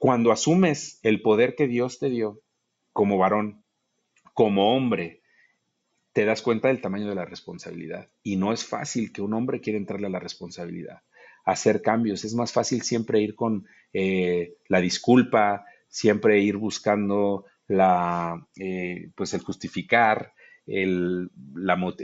Cuando asumes el poder que Dios te dio como varón, como hombre, te das cuenta del tamaño de la responsabilidad. Y no es fácil que un hombre quiera entrarle a la responsabilidad, hacer cambios. Es más fácil siempre ir con la disculpa, siempre ir buscando pues el justificar, el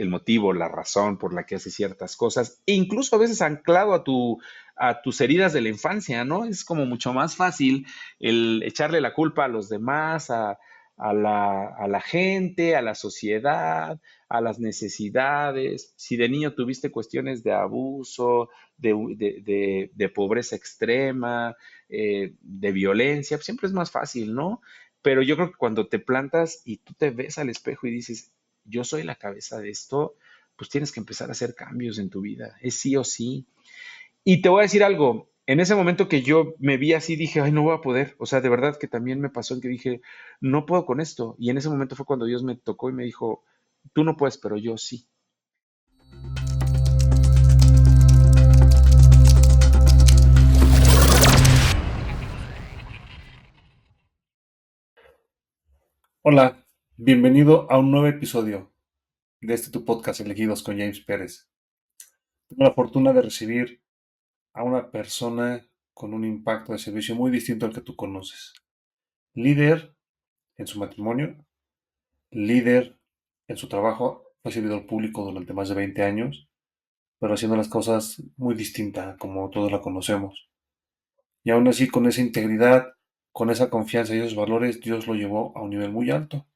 motivo, la razón por la que hace ciertas cosas, e incluso a veces anclado a tus heridas de la infancia, ¿no? Es como mucho más fácil el echarle la culpa a los demás, a la gente, a la sociedad, a las necesidades. Si de niño tuviste cuestiones de abuso, de pobreza extrema, de violencia, pues siempre es más fácil, ¿no? Pero yo creo que cuando te plantas y tú te ves al espejo y dices, yo soy la cabeza de esto, pues tienes que empezar a hacer cambios en tu vida. Es sí o sí. Y te voy a decir algo, en ese momento que yo me vi así, dije, ay, no voy a poder. O sea, de verdad que también me pasó en que dije, no puedo con esto. Y en ese momento fue cuando Dios me tocó y me dijo, tú no puedes, pero yo sí. Hola, bienvenido a un nuevo episodio de este tu podcast Elegidos con James Pérez. Tengo la fortuna de recibir a una persona con un impacto de servicio muy distinto al que tú conoces. Líder en su matrimonio, líder en su trabajo, fue servidor público durante más de 20 años, pero haciendo las cosas muy distinta como todos la conocemos. Y aún así, con esa integridad, con esa confianza y esos valores, Dios lo llevó a un nivel muy alto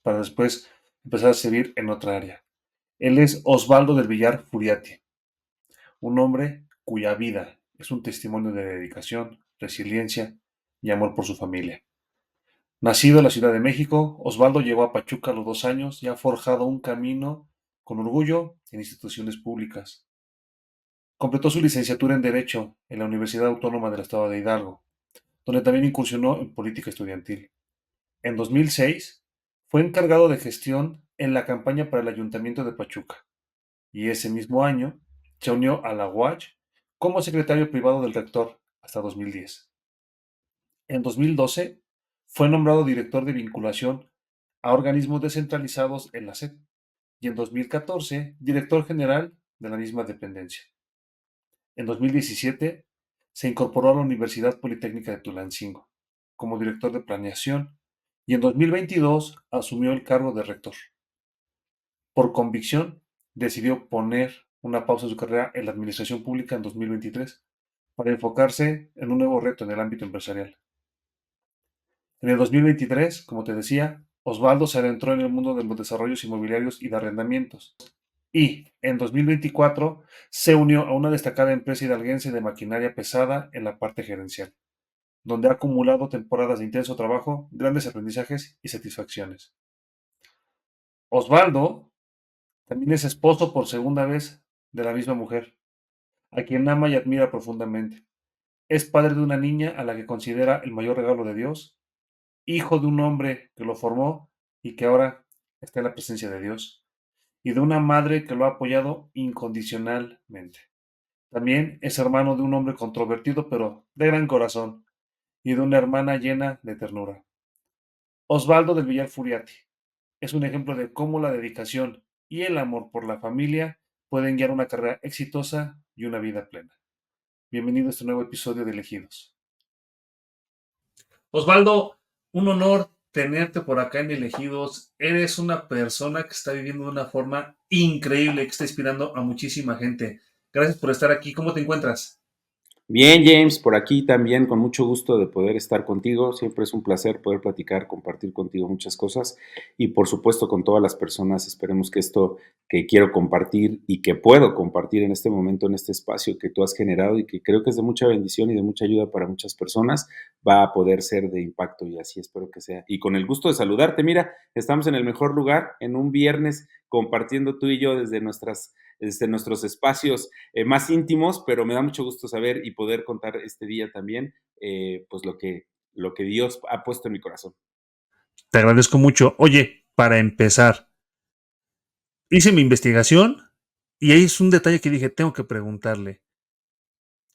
para después empezar a servir en otra área. Él es Osvaldo del Villar Furiati, un hombre cuya vida es un testimonio de dedicación, resiliencia y amor por su familia. Nacido en la Ciudad de México, Osvaldo llegó a Pachuca a los 2 años y ha forjado un camino con orgullo en instituciones públicas. Completó su licenciatura en Derecho en la Universidad Autónoma del Estado de Hidalgo, donde también incursionó en política estudiantil. En 2006 fue encargado de gestión en la campaña para el Ayuntamiento de Pachuca y ese mismo año se unió a la UACH como secretario privado del rector hasta 2010. En 2012 fue nombrado director de vinculación a organismos descentralizados en la SED y en 2014 director general de la misma dependencia. En 2017 se incorporó a la Universidad Politécnica de Tulancingo como director de planeación y en 2022 asumió el cargo de rector. Por convicción, decidió poner una pausa en su carrera en la administración pública en 2023 para enfocarse en un nuevo reto en el ámbito empresarial. En el 2023, como te decía, Osvaldo se adentró en el mundo de los desarrollos inmobiliarios y de arrendamientos. Y en 2024 se unió a una destacada empresa hidalguense de maquinaria pesada en la parte gerencial, donde ha acumulado temporadas de intenso trabajo, grandes aprendizajes y satisfacciones. Osvaldo también es esposo por segunda vez de la misma mujer, a quien ama y admira profundamente. Es padre de una niña a la que considera el mayor regalo de Dios, hijo de un hombre que lo formó y que ahora está en la presencia de Dios, y de una madre que lo ha apoyado incondicionalmente. También es hermano de un hombre controvertido pero de gran corazón, y de una hermana llena de ternura. Osvaldo del Villar Furiati es un ejemplo de cómo la dedicación y el amor por la familia pueden guiar una carrera exitosa y una vida plena. Bienvenido a este nuevo episodio de Elegidos. Osvaldo, un honor tenerte por acá en Elegidos. Eres una persona que está viviendo de una forma increíble, que está inspirando a muchísima gente. Gracias por estar aquí. ¿Cómo te encuentras? Bien, James, por aquí también con mucho gusto de poder estar contigo. Siempre es un placer poder platicar, compartir contigo muchas cosas y por supuesto con todas las personas. Esperemos que esto que quiero compartir y que puedo compartir en este momento, en este espacio que tú has generado y que creo que es de mucha bendición y de mucha ayuda para muchas personas, va a poder ser de impacto y así espero que sea. Y con el gusto de saludarte, mira, estamos en el mejor lugar, en un viernes compartiendo tú y yo desde nuestros espacios más íntimos, pero me da mucho gusto saber y poder contar este día también, pues lo que Dios ha puesto en mi corazón. Te agradezco mucho. Oye, para empezar, hice mi investigación y ahí es un detalle que dije, tengo que preguntarle.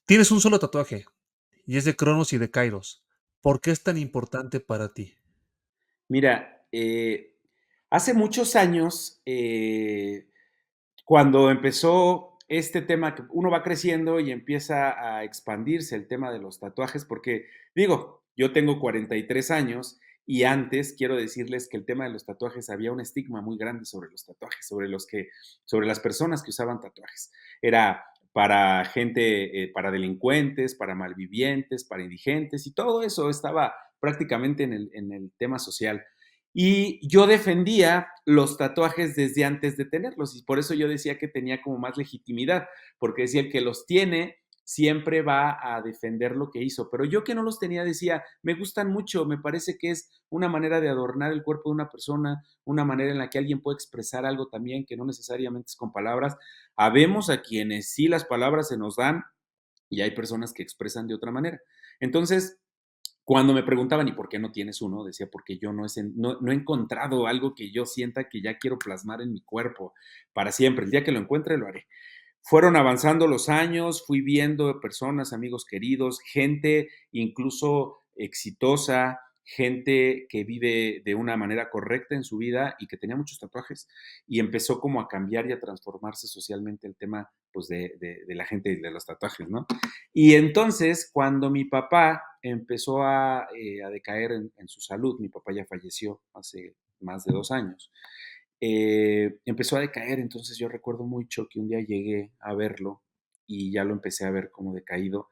Tienes un solo tatuaje y es de Cronos y de Kairos. ¿Por qué es tan importante para ti? Mira, hace muchos años, cuando empezó este tema que uno va creciendo y empieza a expandirse el tema de los tatuajes, porque digo, yo tengo 43 años y antes quiero decirles que el tema de los tatuajes había un estigma muy grande sobre los tatuajes, sobre las personas que usaban tatuajes. Era para gente, para delincuentes, para malvivientes, para indigentes y todo eso estaba prácticamente en el tema social. Y yo defendía los tatuajes desde antes de tenerlos y por eso yo decía que tenía como más legitimidad, porque decía el que los tiene siempre va a defender lo que hizo, pero yo que no los tenía decía, me gustan mucho, me parece que es una manera de adornar el cuerpo de una persona, una manera en la que alguien puede expresar algo también que no necesariamente es con palabras. Habemos a quienes sí las palabras se nos dan y hay personas que expresan de otra manera. Entonces, cuando me preguntaban, ¿y por qué no tienes uno? Decía, porque yo no he encontrado algo que yo sienta que ya quiero plasmar en mi cuerpo para siempre. El día que lo encuentre, lo haré. Fueron avanzando los años, fui viendo personas, amigos queridos, gente incluso exitosa, gente que vive de una manera correcta en su vida y que tenía muchos tatuajes y empezó como a cambiar y a transformarse socialmente el tema pues de la gente y de los tatuajes, ¿no? Y entonces cuando mi papá empezó a decaer en su salud, mi papá ya falleció hace más de 2 años, empezó a decaer, entonces yo recuerdo mucho que un día llegué a verlo y ya lo empecé a ver como decaído.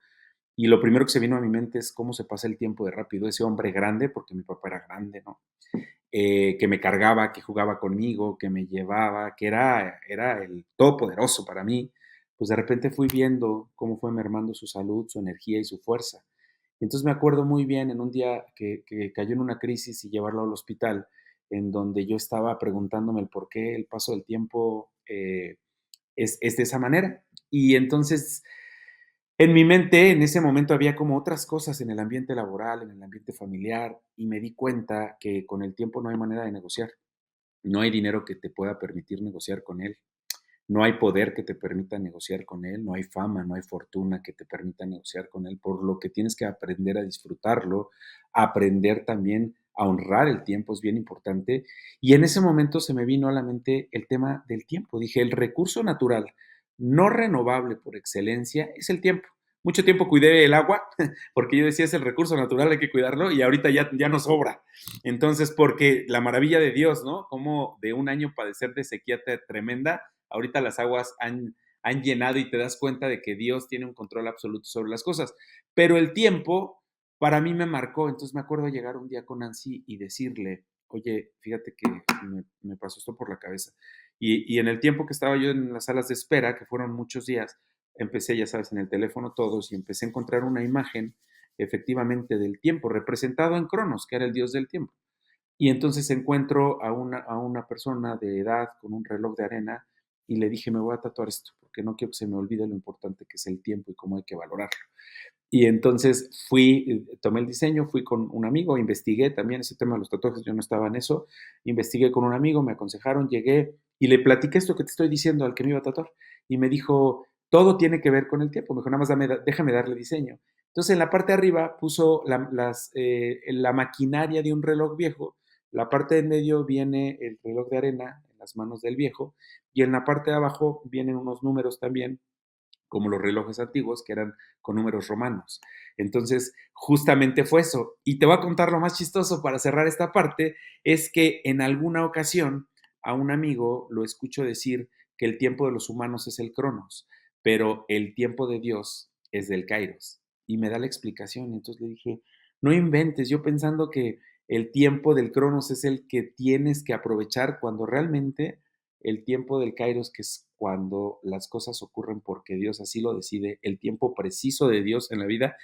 Y lo primero que se vino a mi mente es cómo se pasa el tiempo de rápido. Ese hombre grande, porque mi papá era grande, ¿no? Que me cargaba, que jugaba conmigo, que me llevaba, que era el todopoderoso para mí, pues de repente fui viendo cómo fue mermando su salud, su energía y su fuerza. Y entonces me acuerdo muy bien en un día que cayó en una crisis y llevarlo al hospital, en donde yo estaba preguntándome el por qué el paso del tiempo es de esa manera. Y entonces en mi mente en ese momento había como otras cosas en el ambiente laboral, en el ambiente familiar, y me di cuenta que con el tiempo no hay manera de negociar. No hay dinero que te pueda permitir negociar con él. No hay poder que te permita negociar con él, no hay fama, no hay fortuna que te permita negociar con él, por lo que tienes que aprender a disfrutarlo, aprender también a honrar el tiempo, es bien importante. Y en ese momento se me vino a la mente el tema del tiempo. Dije, el recurso natural no renovable por excelencia es el tiempo. Mucho tiempo cuidé el agua, porque yo decía es el recurso natural, hay que cuidarlo, y ahorita ya no sobra. Entonces, porque la maravilla de Dios, ¿no? Como de un año padecer de sequía tremenda, ahorita las aguas han llenado y te das cuenta de que Dios tiene un control absoluto sobre las cosas. Pero el tiempo para mí me marcó, entonces me acuerdo llegar un día con Nancy y decirle, oye, fíjate que me pasó esto por la cabeza. Y en el tiempo que estaba yo en las salas de espera, que fueron muchos días, empecé, ya sabes, en el teléfono todos y empecé a encontrar una imagen efectivamente del tiempo, representado en Cronos, que era el dios del tiempo. Y entonces encuentro a una persona de edad con un reloj de arena y le dije, me voy a tatuar esto, porque no quiero que se me olvide lo importante que es el tiempo y cómo hay que valorarlo. Y entonces tomé el diseño, fui con un amigo, investigué también ese tema de los tatuajes, yo no estaba en eso, investigué con un amigo, me aconsejaron, llegué y le platiqué esto que te estoy diciendo al que me iba a tatuar. Y me dijo, todo tiene que ver con el tiempo, me dijo, nada más déjame darle diseño. Entonces en la parte de arriba puso la maquinaria de un reloj viejo, la parte de en medio viene el reloj de arena en las manos del viejo y en la parte de abajo vienen unos números también como los relojes antiguos, que eran con números romanos. Entonces, justamente fue eso. Y te voy a contar lo más chistoso para cerrar esta parte, es que en alguna ocasión a un amigo lo escucho decir que el tiempo de los humanos es el Cronos, pero el tiempo de Dios es del Kairos. Y me da la explicación. Entonces le dije, no inventes, yo pensando que el tiempo del Cronos es el que tienes que aprovechar cuando realmente el tiempo del Kairos, que es cuando las cosas ocurren porque Dios así lo decide, el tiempo preciso de Dios en la vida,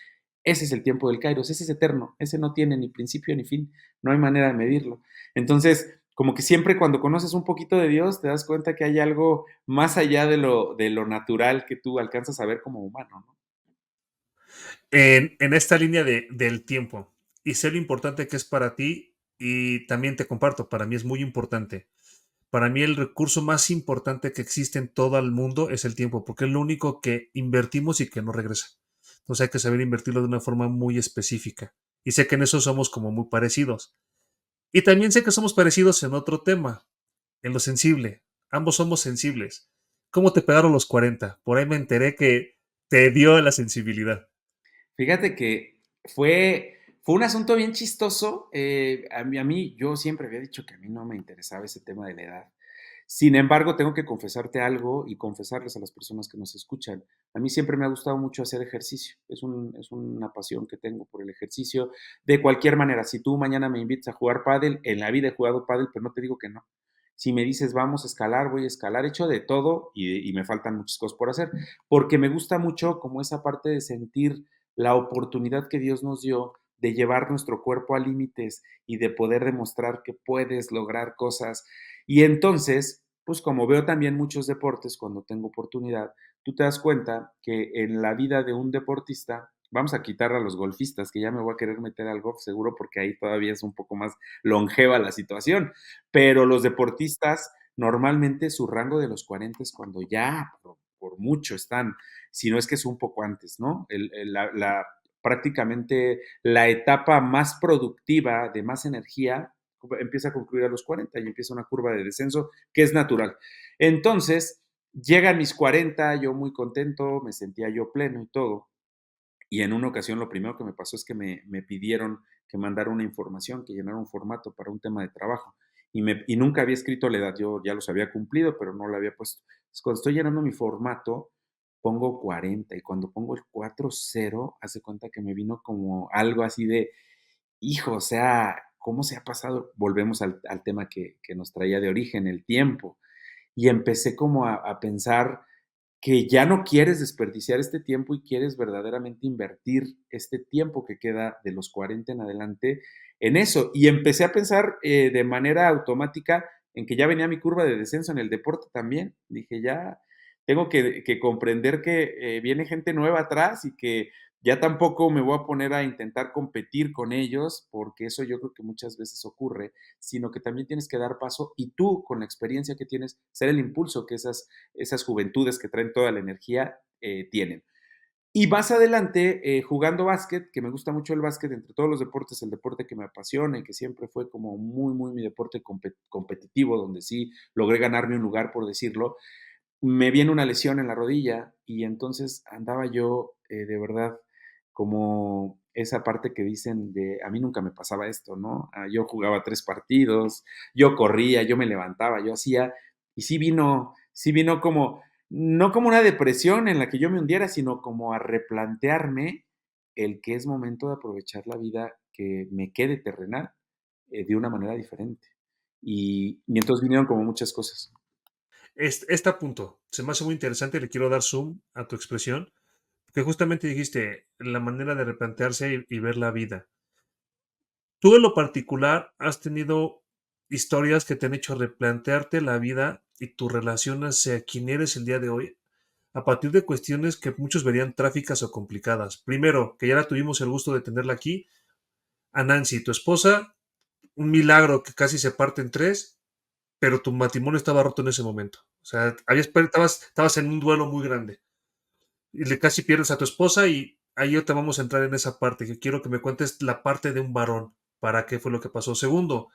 ese es el tiempo del Kairos, ese es eterno, ese no tiene ni principio ni fin, no hay manera de medirlo. Entonces, como que siempre cuando conoces un poquito de Dios, te das cuenta que hay algo más allá de lo natural que tú alcanzas a ver como humano, ¿no? En esta línea del tiempo, y sé lo importante que es para ti, y también te comparto, para mí es muy importante. Para mí el recurso más importante que existe en todo el mundo es el tiempo, porque es lo único que invertimos y que no regresa. Entonces hay que saber invertirlo de una forma muy específica y sé que en eso somos como muy parecidos. Y también sé que somos parecidos en otro tema, en lo sensible. Ambos somos sensibles. ¿Cómo te pegaron los 40? Por ahí me enteré que te dio la sensibilidad. Fíjate que fue un asunto bien chistoso. A mí, yo siempre había dicho que a mí no me interesaba ese tema de la edad. Sin embargo, tengo que confesarte algo y confesarles a las personas que nos escuchan. A mí siempre me ha gustado mucho hacer ejercicio. Es una pasión que tengo por el ejercicio. De cualquier manera, si tú mañana me invitas a jugar pádel, en la vida he jugado pádel, pero no te digo que no. Si me dices vamos a escalar, voy a escalar, he hecho de todo y me faltan muchas cosas por hacer, porque me gusta mucho como esa parte de sentir la oportunidad que Dios nos dio de llevar nuestro cuerpo a límites y de poder demostrar que puedes lograr cosas. Y entonces, pues como veo también muchos deportes cuando tengo oportunidad, tú te das cuenta que en la vida de un deportista, vamos a quitar a los golfistas, que ya me voy a querer meter al golf seguro porque ahí todavía es un poco más longeva la situación, pero los deportistas normalmente su rango de los 40 es cuando ya por mucho están, si no es que es un poco antes, ¿no? Prácticamente la etapa más productiva, de más energía, empieza a concluir a los 40 y empieza una curva de descenso que es natural. Entonces, llegan mis 40, yo muy contento, me sentía yo pleno y todo. Y en una ocasión lo primero que me pasó es que me pidieron que mandara una información, que llenara un formato para un tema de trabajo. Y nunca había escrito la edad, yo ya los había cumplido, pero no la había puesto. Entonces, cuando estoy llenando mi formato, pongo 40 y cuando pongo el 40, hace cuenta que me vino como algo así de, hijo, o sea, ¿cómo se ha pasado? Volvemos al tema que nos traía de origen, el tiempo. Y empecé como a pensar que ya no quieres desperdiciar este tiempo y quieres verdaderamente invertir este tiempo que queda de los 40 en adelante en eso. Y empecé a pensar de manera automática en que ya venía mi curva de descenso en el deporte también. Dije, ya tengo que comprender que viene gente nueva atrás y que ya tampoco me voy a poner a intentar competir con ellos, porque eso yo creo que muchas veces ocurre, sino que también tienes que dar paso y tú, con la experiencia que tienes, ser el impulso que esas juventudes que traen toda la energía tienen. Y más adelante, jugando básquet, que me gusta mucho el básquet, entre todos los deportes, el deporte que me apasiona y que siempre fue como muy, muy mi deporte competitivo, donde sí logré ganarme un lugar, por decirlo, me viene una lesión en la rodilla y entonces andaba yo de verdad como esa parte que dicen de a mí nunca me pasaba esto, ¿no? Yo jugaba 3 partidos, yo corría, yo me levantaba, yo hacía, y sí vino como, no como una depresión en la que yo me hundiera, sino como a replantearme el que es momento de aprovechar la vida que me quede terrenal de una manera diferente. Y entonces vinieron como muchas cosas. Este punto se me hace muy interesante, le quiero dar zoom a tu expresión, que justamente dijiste la manera de replantearse y ver la vida. Tú en lo particular has tenido historias que te han hecho replantearte la vida y tu relación hacia quién eres el día de hoy a partir de cuestiones que muchos verían trágicas o complicadas. Primero, que ya la tuvimos el gusto de tenerla aquí, a Nancy, tu esposa, un milagro que casi se parte en tres, pero tu matrimonio estaba roto en ese momento. O sea, estabas en un duelo muy grande y le casi pierdes a tu esposa y ahí te vamos a entrar en esa parte, que quiero que me cuentes la parte de un varón, para qué fue lo que pasó. Segundo,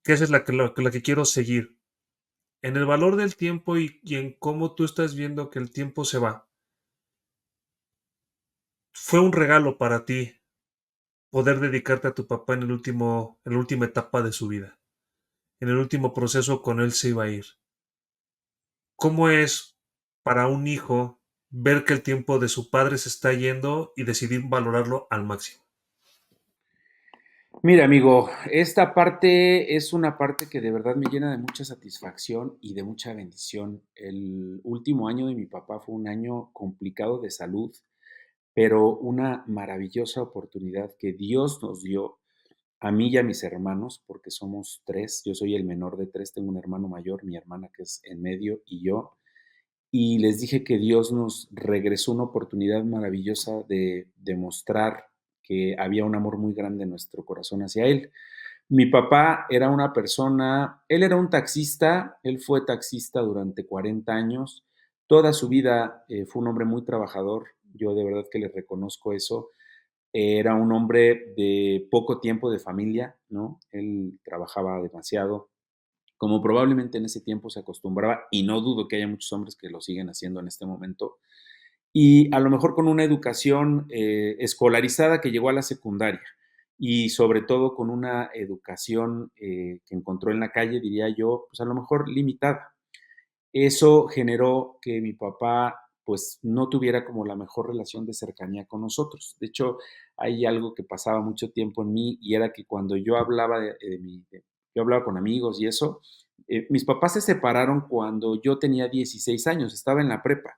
que esa es la que quiero seguir, en el valor del tiempo y en cómo tú estás viendo que el tiempo se va. Fue un regalo para ti poder dedicarte a tu papá en la última etapa de su vida, en el último proceso con él se iba a ir. ¿Cómo es para un hijo ver que el tiempo de su padre se está yendo y decidir valorarlo al máximo? Mira, amigo, esta parte es una parte que de verdad me llena de mucha satisfacción y de mucha bendición. El último año de mi papá fue un año complicado de salud, pero una maravillosa oportunidad que Dios nos dio a mí y a mis hermanos, porque somos tres. Yo soy el menor de tres, tengo un hermano mayor, mi hermana que es en medio y yo. Y les dije que Dios nos regresó una oportunidad maravillosa de demostrar que había un amor muy grande en nuestro corazón hacia Él. Mi papá era una persona, él era un taxista, él fue taxista durante 40 años, toda su vida fue un hombre muy trabajador, yo de verdad que le reconozco eso, Era un hombre de poco tiempo de familia, ¿no? Él trabajaba demasiado, como probablemente en ese tiempo se acostumbraba, y no dudo que haya muchos hombres que lo siguen haciendo en este momento, y a lo mejor con una educación escolarizada que llegó a la secundaria y sobre todo con una educación que encontró en la calle, diría yo, pues a lo mejor limitada. Eso generó que mi papá, pues, no tuviera como la mejor relación de cercanía con nosotros. De hecho, hay algo que pasaba mucho tiempo en mí y era que cuando yo hablaba yo hablaba con amigos y eso, mis papás se separaron cuando yo tenía 16 años, estaba en la prepa.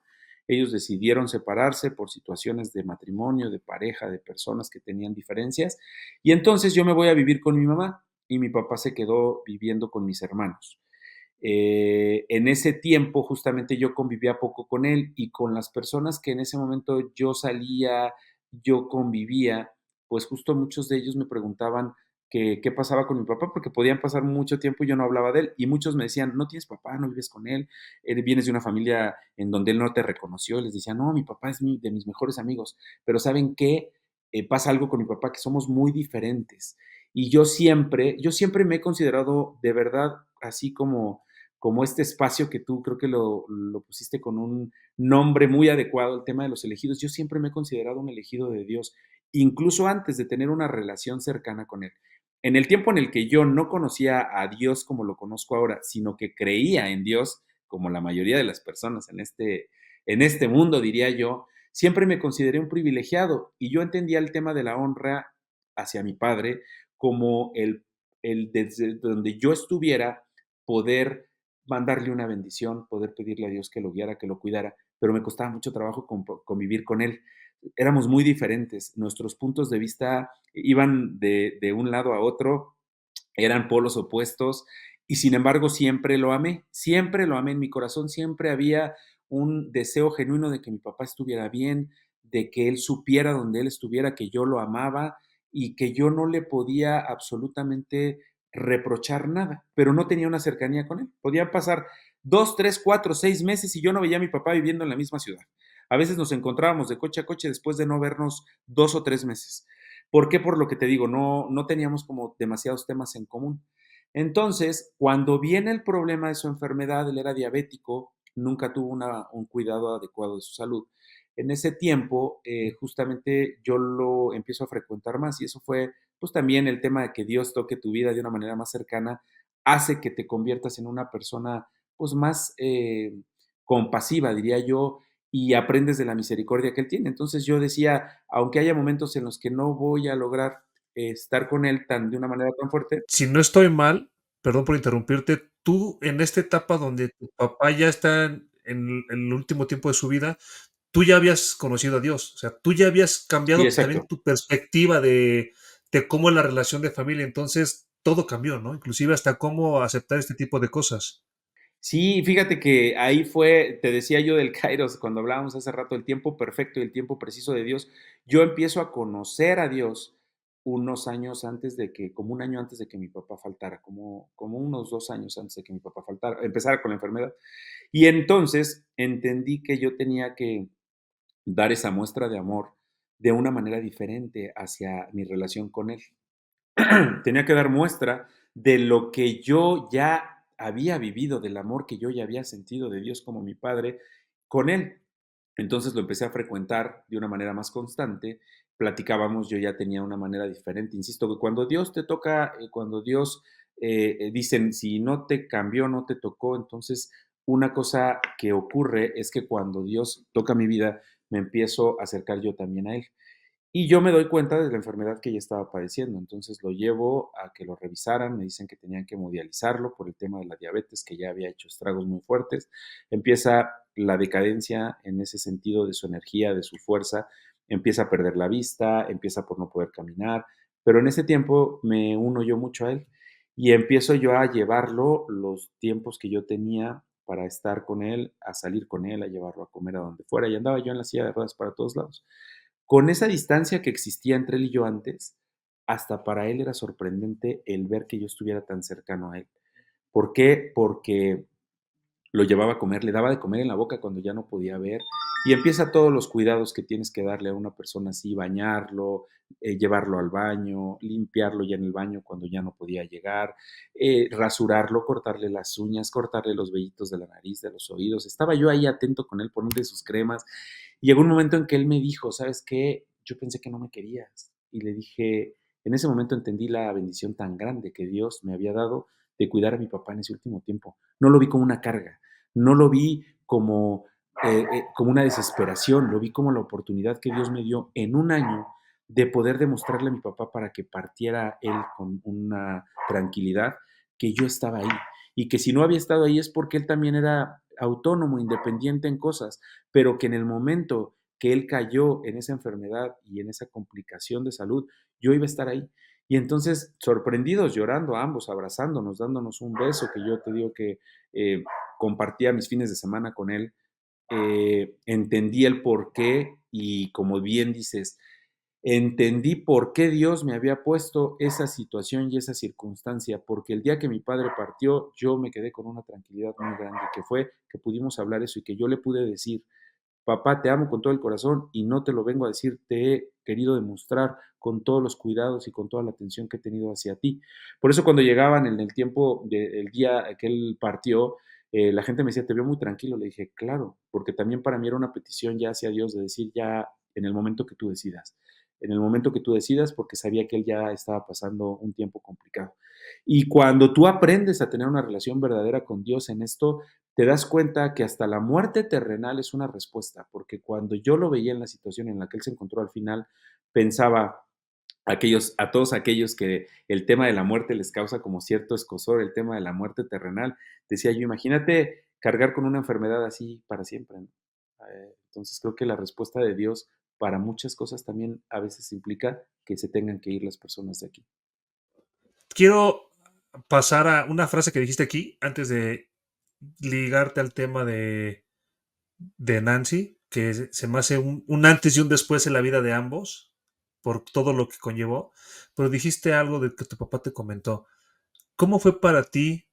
Ellos decidieron separarse por situaciones de matrimonio, de pareja, de personas que tenían diferencias. Y entonces yo me voy a vivir con mi mamá y mi papá se quedó viviendo con mis hermanos. En ese tiempo justamente yo convivía poco con él y con las personas que en ese momento yo salía, yo convivía, pues justo muchos de ellos me preguntaban que qué pasaba con mi papá, porque podían pasar mucho tiempo y yo no hablaba de él. Y muchos me decían, no tienes papá, no vives con él, vienes de una familia en donde él no te reconoció. Y les decía, no, mi papá es de mis mejores amigos, pero ¿saben qué? Pasa algo con mi papá, que somos muy diferentes. Y yo siempre me he considerado de verdad así como este espacio que tú creo que lo pusiste con un nombre muy adecuado, el tema de los elegidos. Yo siempre me he considerado un elegido de Dios, incluso antes de tener una relación cercana con Él. En el tiempo en el que yo no conocía a Dios como lo conozco ahora, sino que creía en Dios, como la mayoría de las personas en este mundo, diría yo, siempre me consideré un privilegiado y yo entendía el tema de la honra hacia mi padre como el desde donde yo estuviera poder mandarle una bendición, poder pedirle a Dios que lo guiara, que lo cuidara, pero me costaba mucho trabajo convivir con él. Éramos muy diferentes, nuestros puntos de vista iban de un lado a otro, eran polos opuestos y sin embargo siempre lo amé en mi corazón, siempre había un deseo genuino de que mi papá estuviera bien, de que él supiera donde él estuviera, que yo lo amaba y que yo no le podía absolutamente reprochar nada, pero no tenía una cercanía con él. Podían pasar 2, 3, 4, 6 meses y yo no veía a mi papá viviendo en la misma ciudad. A veces nos encontrábamos de coche a coche después de no vernos 2 o 3 meses. ¿Por qué? Por lo que te digo, no teníamos como demasiados temas en común. Entonces, cuando viene el problema de su enfermedad, él era diabético, nunca tuvo un cuidado adecuado de su salud. En ese tiempo, justamente yo lo empiezo a frecuentar más y eso fue, pues también el tema de que Dios toque tu vida de una manera más cercana, hace que te conviertas en una persona, pues más compasiva, diría yo, y aprendes de la misericordia que Él tiene. Entonces yo decía, aunque haya momentos en los que no voy a lograr estar con Él de una manera tan fuerte. Si no estoy mal, perdón por interrumpirte, tú en esta etapa donde tu papá ya está en el último tiempo de su vida, tú ya habías conocido a Dios, o sea, tú ya habías Sí, cambiado también exacto. tu perspectiva de cómo es la relación de familia, entonces todo cambió, ¿no? Inclusive hasta cómo aceptar este tipo de cosas. Sí, fíjate que ahí fue, te decía yo del Kairos, cuando hablábamos hace rato, el tiempo perfecto y el tiempo preciso de Dios. Yo empiezo a conocer a Dios unos años antes de que, como un año antes de que mi papá faltara, como unos 2 años antes de que mi papá faltara, empezara con la enfermedad. Y entonces entendí que yo tenía que dar esa muestra de amor de una manera diferente hacia mi relación con él. Tenía que dar muestra de lo que yo ya había vivido, del amor que yo ya había sentido de Dios como mi padre con él. Entonces lo empecé a frecuentar de una manera más constante, platicábamos, yo ya tenía una manera diferente. Insisto que cuando Dios te toca, cuando Dios, dicen, si no te cambió, no te tocó, entonces una cosa que ocurre es que cuando Dios toca mi vida, me empiezo a acercar yo también a Él. Y yo me doy cuenta de la enfermedad que ella estaba padeciendo, entonces lo llevo a que lo revisaran, me dicen que tenían que hemodializarlo por el tema de la diabetes, que ya había hecho estragos muy fuertes. Empieza la decadencia en ese sentido de su energía, de su fuerza, empieza a perder la vista, empieza por no poder caminar, pero en ese tiempo me uno yo mucho a él y empiezo yo a llevarlo los tiempos que yo tenía para estar con él, a salir con él, a llevarlo a comer a donde fuera y andaba yo en la silla de ruedas para todos lados. Con esa distancia que existía entre él y yo antes, hasta para él era sorprendente el ver que yo estuviera tan cercano a él. ¿Por qué? Porque lo llevaba a comer, le daba de comer en la boca cuando ya no podía ver, y empieza todos los cuidados que tienes que darle a una persona así, bañarlo, llevarlo al baño, limpiarlo ya en el baño cuando ya no podía llegar, rasurarlo, cortarle las uñas, cortarle los vellitos de la nariz, de los oídos. Estaba yo ahí atento con él, ponerle sus cremas. Y llegó un momento en que él me dijo, ¿sabes qué? Yo pensé que no me querías. Y le dije, en ese momento entendí la bendición tan grande que Dios me había dado de cuidar a mi papá en ese último tiempo. No lo vi como una carga, no lo vi como una desesperación, lo vi como la oportunidad que Dios me dio en un año de poder demostrarle a mi papá para que partiera él con una tranquilidad que yo estaba ahí y que si no había estado ahí es porque él también era autónomo, independiente en cosas, pero que en el momento que él cayó en esa enfermedad y en esa complicación de salud, yo iba a estar ahí. Y entonces, sorprendidos, llorando, ambos, abrazándonos, dándonos un beso, que yo te digo que eh, compartía mis fines de semana con él, entendí el por qué y como bien dices, entendí por qué Dios me había puesto esa situación y esa circunstancia, porque el día que mi padre partió, yo me quedé con una tranquilidad muy grande, que fue que pudimos hablar eso y que yo le pude decir, papá, te amo con todo el corazón y no te lo vengo a decir, te he querido demostrar con todos los cuidados y con toda la atención que he tenido hacia ti. Por eso cuando llegaban en el tiempo del día que él partió, la gente me decía, te veo muy tranquilo. Le dije, claro, porque también para mí era una petición ya hacia Dios de decir ya en el momento que tú decidas, en el momento que tú decidas, porque sabía que él ya estaba pasando un tiempo complicado. Y cuando tú aprendes a tener una relación verdadera con Dios en esto, te das cuenta que hasta la muerte terrenal es una respuesta, porque cuando yo lo veía en la situación en la que él se encontró al final, pensaba a todos aquellos que el tema de la muerte les causa como cierto escozor, el tema de la muerte terrenal, decía yo, imagínate cargar con una enfermedad así para siempre, ¿no? Entonces creo que la respuesta de Dios para muchas cosas también a veces implica que se tengan que ir las personas de aquí. Quiero pasar a una frase que dijiste aquí antes de ligarte al tema de Nancy, que se me hace un antes y un después en la vida de ambos, por todo lo que conllevó, pero dijiste algo de que tu papá te comentó. ¿Cómo fue para ti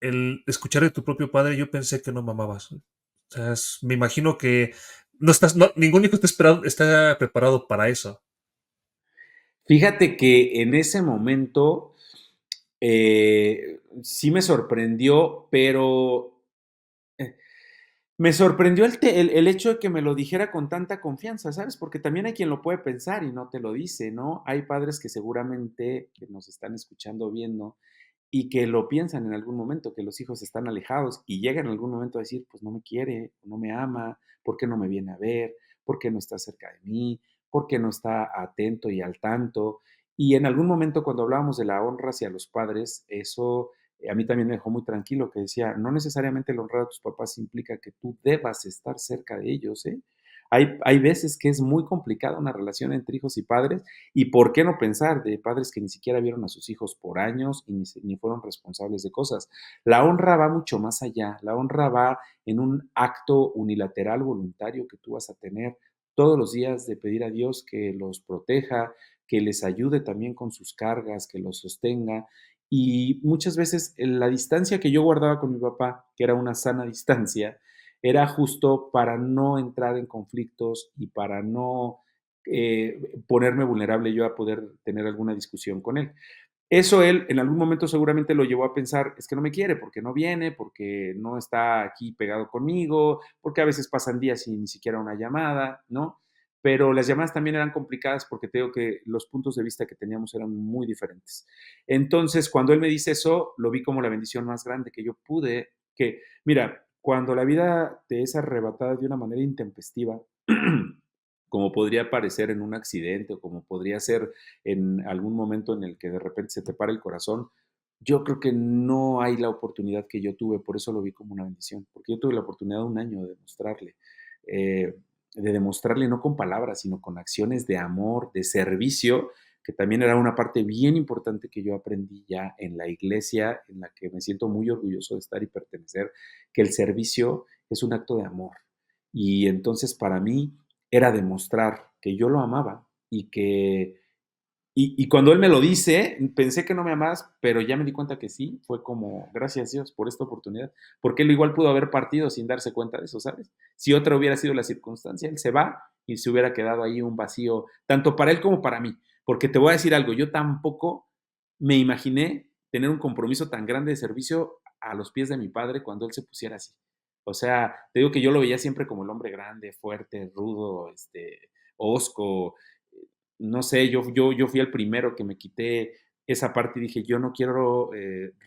el escuchar de tu propio padre? Yo pensé que no mamabas. O sea, me imagino que ningún hijo está preparado para eso. Fíjate que en ese momento sí me sorprendió, pero me sorprendió el hecho de que me lo dijera con tanta confianza, ¿sabes? Porque también hay quien lo puede pensar y no te lo dice, ¿no? Hay padres que seguramente que nos están escuchando, viendo, y que lo piensan en algún momento, que los hijos están alejados y llegan en algún momento a decir, pues no me quiere, no me ama, ¿por qué no me viene a ver? ¿Por qué no está cerca de mí? ¿Por qué no está atento y al tanto? Y en algún momento cuando hablábamos de la honra hacia los padres, eso a mí también me dejó muy tranquilo, que decía, no necesariamente el honrar a tus papás implica que tú debas estar cerca de ellos, ¿eh? Hay veces que es muy complicada una relación entre hijos y padres, y por qué no pensar de padres que ni siquiera vieron a sus hijos por años y ni fueron responsables de cosas. La honra va mucho más allá, la honra va en un acto unilateral voluntario que tú vas a tener todos los días de pedir a Dios que los proteja, que les ayude también con sus cargas, que los sostenga. Y muchas veces la distancia que yo guardaba con mi papá, que era una sana distancia, era justo para no entrar en conflictos y para no ponerme vulnerable yo a poder tener alguna discusión con él. Eso él en algún momento seguramente lo llevó a pensar, es que no me quiere, porque no viene, porque no está aquí pegado conmigo, porque a veces pasan días y ni siquiera una llamada, ¿no? Pero las llamadas también eran complicadas porque te digo que los puntos de vista que teníamos eran muy diferentes. Entonces, cuando él me dice eso, lo vi como la bendición más grande que yo pude, que, mira, cuando la vida te es arrebatada de una manera intempestiva, como podría parecer en un accidente o como podría ser en algún momento en el que de repente se te para el corazón, yo creo que no hay la oportunidad que yo tuve, por eso lo vi como una bendición, porque yo tuve la oportunidad de un año eh, de demostrarle no con palabras, sino con acciones de amor, de servicio, que también era una parte bien importante que yo aprendí ya en la iglesia, en la que me siento muy orgulloso de estar y pertenecer, que el servicio es un acto de amor. Y entonces para mí era demostrar que yo lo amaba y que Y cuando él me lo dice, pensé que no me amabas, pero ya me di cuenta que sí. Fue como, gracias Dios por esta oportunidad. Porque él igual pudo haber partido sin darse cuenta de eso, ¿sabes? Si otra hubiera sido la circunstancia, él se va y se hubiera quedado ahí un vacío, tanto para él como para mí. Porque te voy a decir algo, yo tampoco me imaginé tener un compromiso tan grande de servicio a los pies de mi padre cuando él se pusiera así. O sea, te digo que yo lo veía siempre como el hombre grande, fuerte, rudo, hosco, no sé, yo fui el primero que me quité esa parte y dije, yo no quiero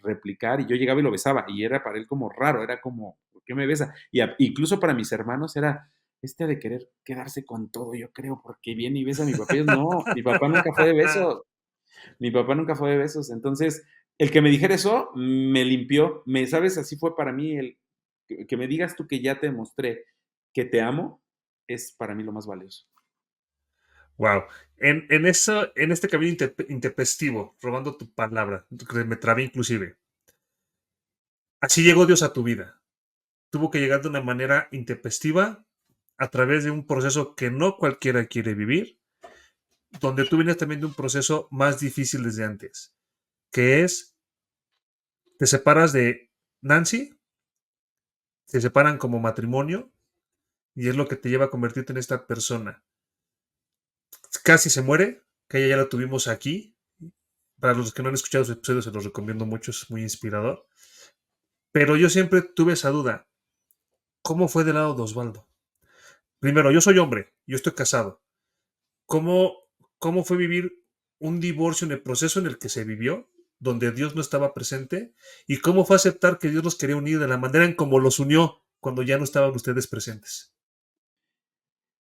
replicar, y yo llegaba y lo besaba, y era para él como raro, era como, ¿por qué me besa? Incluso para mis hermanos era de querer quedarse con todo, yo creo, porque viene y besa a mi papá. Ellos, no, mi papá nunca fue de besos, mi papá nunca fue de besos. Entonces, el que me dijera eso me limpió, ¿sabes? Así fue para mí, que me digas tú que ya te demostré que te amo, es para mí lo más valioso. Wow. En este camino intempestivo, robando tu palabra, que me trabé inclusive. Así llegó Dios a tu vida. Tuvo que llegar de una manera intempestiva, a través de un proceso que no cualquiera quiere vivir, donde tú vienes también de un proceso más difícil desde antes, que es, te separas de Nancy, se separan como matrimonio, y es lo que te lleva a convertirte en esta persona. Casi se muere, que ella ya la tuvimos aquí. Para los que no han escuchado su episodio, se los recomiendo mucho, es muy inspirador. Pero yo siempre tuve esa duda. ¿Cómo fue del lado de Osvaldo? Primero, yo soy hombre, yo estoy casado. ¿Cómo, cómo fue vivir un divorcio en el proceso en el que se vivió, donde Dios no estaba presente? ¿Y cómo fue aceptar que Dios los quería unir de la manera en cómo los unió cuando ya no estaban ustedes presentes?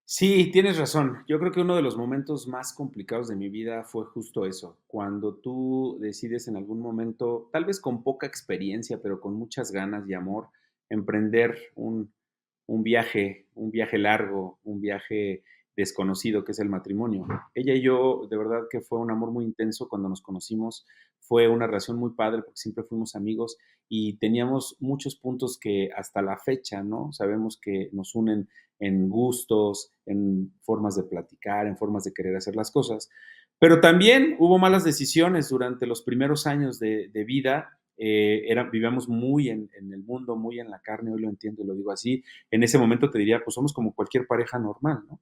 Sí, tienes razón. Yo creo que uno de los momentos más complicados de mi vida fue justo eso, cuando tú decides en algún momento, tal vez con poca experiencia, pero con muchas ganas y amor, emprender un viaje largo, un viaje desconocido que es el matrimonio. Ella y yo, de verdad que fue un amor muy intenso cuando nos conocimos, fue una relación muy padre porque siempre fuimos amigos y teníamos muchos puntos que hasta la fecha, ¿no? Sabemos que nos unen en gustos, en formas de platicar, en formas de querer hacer las cosas. Pero también hubo malas decisiones durante los primeros años de vida. Vivíamos muy en el mundo, muy en la carne, hoy lo entiendo y lo digo así. En ese momento te diría, pues somos como cualquier pareja normal, ¿no?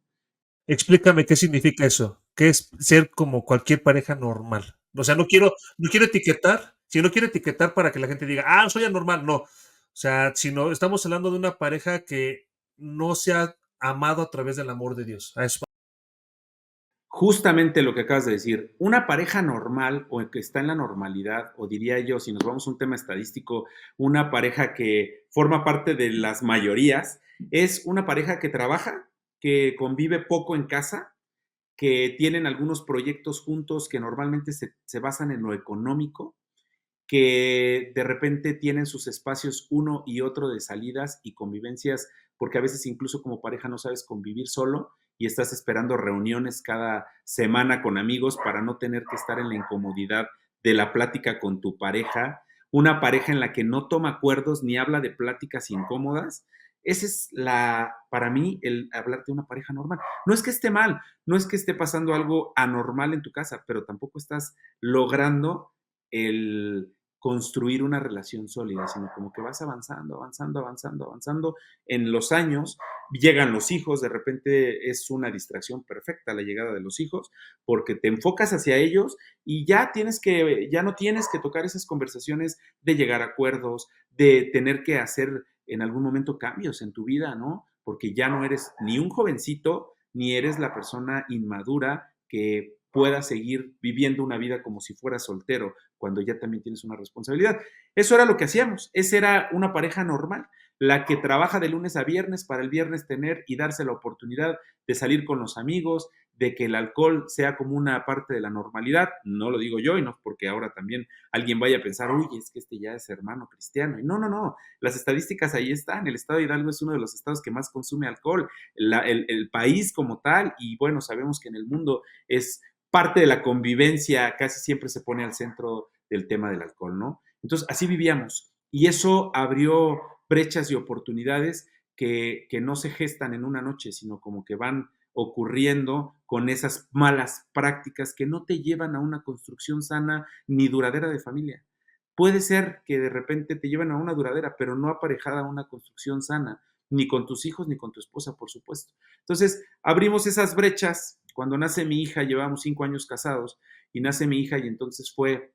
Explícame qué significa eso. ¿Qué es ser como cualquier pareja normal? O sea, no quiero etiquetar, si no quiero etiquetar para que la gente diga, ah, soy anormal, no. O sea, sino estamos hablando de una pareja que no se ha amado a través del amor de Dios. A eso. Justamente lo que acabas de decir, una pareja normal o que está en la normalidad, o diría yo, si nos vamos a un tema estadístico, una pareja que forma parte de las mayorías, es una pareja que trabaja, que convive poco en casa, que tienen algunos proyectos juntos que normalmente se basan en lo económico, que de repente tienen sus espacios uno y otro de salidas y convivencias, porque a veces incluso como pareja no sabes convivir solo y estás esperando reuniones cada semana con amigos para no tener que estar en la incomodidad de la plática con tu pareja, una pareja en la que no toma acuerdos ni habla de pláticas incómodas. Esa es para mí, el hablar de una pareja normal. No es que esté mal, no es que esté pasando algo anormal en tu casa, pero tampoco estás logrando el construir una relación sólida, sino como que vas avanzando, avanzando, avanzando, avanzando en los años, llegan los hijos, de repente es una distracción perfecta la llegada de los hijos, porque te enfocas hacia ellos y ya no tienes que tocar esas conversaciones de llegar a acuerdos, de tener que hacer en algún momento cambios en tu vida, ¿no? Porque ya no eres ni un jovencito, ni eres la persona inmadura que pueda seguir viviendo una vida como si fuera soltero, cuando ya también tienes una responsabilidad. Eso era lo que hacíamos, esa era una pareja normal, la que trabaja de lunes a viernes para el viernes tener y darse la oportunidad de salir con los amigos, de que el alcohol sea como una parte de la normalidad, no lo digo yo y no porque ahora también alguien vaya a pensar, uy, es que este ya es hermano cristiano, y no, no, no, las estadísticas ahí están, el estado de Hidalgo es uno de los estados que más consume alcohol, el país como tal, y bueno, sabemos que en el mundo es parte de la convivencia, casi siempre se pone al centro del tema del alcohol, ¿no? Entonces, así vivíamos. Y eso abrió brechas y oportunidades que no se gestan en una noche, sino como que van ocurriendo con esas malas prácticas que no te llevan a una construcción sana ni duradera de familia. Puede ser que de repente te lleven a una duradera, pero no aparejada a una construcción sana, ni con tus hijos ni con tu esposa, por supuesto. Entonces, abrimos esas brechas. Cuando nace mi hija, llevamos 5 años casados, y nace mi hija, y entonces fue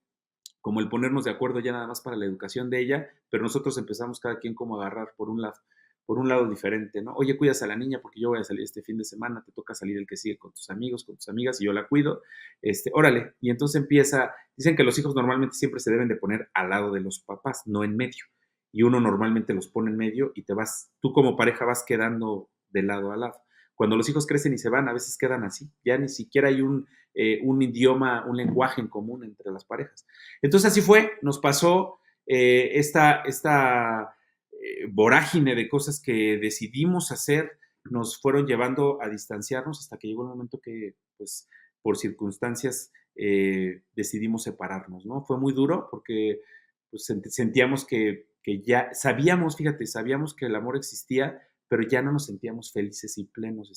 como el ponernos de acuerdo ya nada más para la educación de ella, pero nosotros empezamos cada quien como a agarrar por un lado diferente, ¿no? Oye, cuidas a la niña porque yo voy a salir este fin de semana, te toca salir el que sigue con tus amigos, con tus amigas, y yo la cuido, órale, y entonces dicen que los hijos normalmente siempre se deben de poner al lado de los papás, no en medio, y uno normalmente los pone en medio y tú como pareja vas quedando de lado a lado. Cuando los hijos crecen y se van, a veces quedan así, ya ni siquiera hay un idioma, un lenguaje en común entre las parejas. Entonces así fue, nos pasó esta vorágine de cosas que decidimos hacer, nos fueron llevando a distanciarnos hasta que llegó el momento que, pues, por circunstancias decidimos separarnos, ¿no? Fue muy duro porque pues, sentíamos que ya sabíamos, fíjate, sabíamos que el amor existía, pero ya no nos sentíamos felices y plenos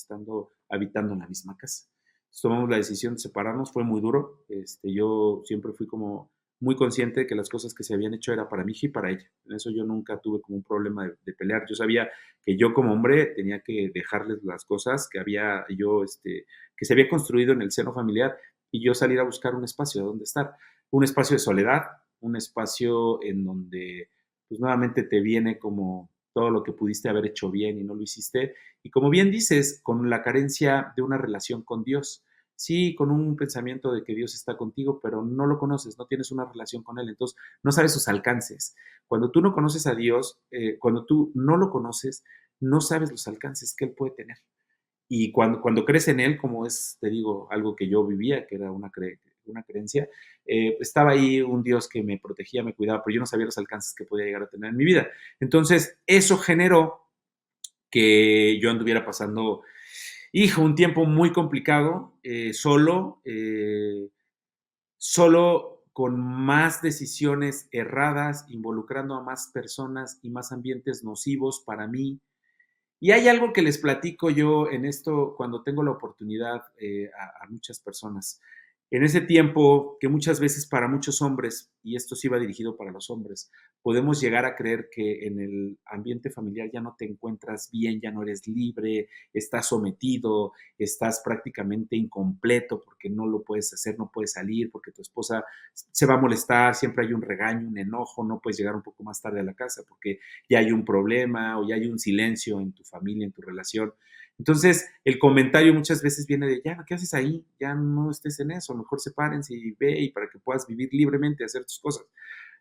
habitando en la misma casa. Entonces, tomamos la decisión de separarnos, fue muy duro. Yo siempre fui como muy consciente de que las cosas que se habían hecho era para mi hija y para ella. En eso yo nunca tuve como un problema de pelear. Yo sabía que yo como hombre tenía que dejarles las cosas que se había construido en el seno familiar, y yo salir a buscar un espacio de donde estar. Un espacio de soledad, un espacio en donde pues nuevamente te viene como todo lo que pudiste haber hecho bien y no lo hiciste. Y como bien dices, con la carencia de una relación con Dios. Sí, con un pensamiento de que Dios está contigo, pero no lo conoces, no tienes una relación con Él, entonces no sabes sus alcances. Cuando tú no conoces a Dios, cuando tú no lo conoces, no sabes los alcances que Él puede tener. Y cuando crees en Él, como es, te digo, algo que yo vivía, que era una creencia, estaba ahí un Dios que me protegía, me cuidaba, pero yo no sabía los alcances que podía llegar a tener en mi vida. Entonces, eso generó que yo anduviera pasando, hijo, un tiempo muy complicado, solo con más decisiones erradas, involucrando a más personas y más ambientes nocivos para mí. Y hay algo que les platico yo en esto cuando tengo la oportunidad a muchas personas. En ese tiempo que muchas veces para muchos hombres, y esto sí va dirigido para los hombres, podemos llegar a creer que en el ambiente familiar ya no te encuentras bien, ya no eres libre, estás sometido, estás prácticamente incompleto porque no lo puedes hacer, no puedes salir, porque tu esposa se va a molestar, siempre hay un regaño, un enojo, no puedes llegar un poco más tarde a la casa porque ya hay un problema o ya hay un silencio en tu familia, en tu relación. Entonces, el comentario muchas veces viene de, ya, ¿qué haces ahí? Ya no estés en eso, mejor sepárense y ve, y para que puedas vivir libremente, hacer tus cosas.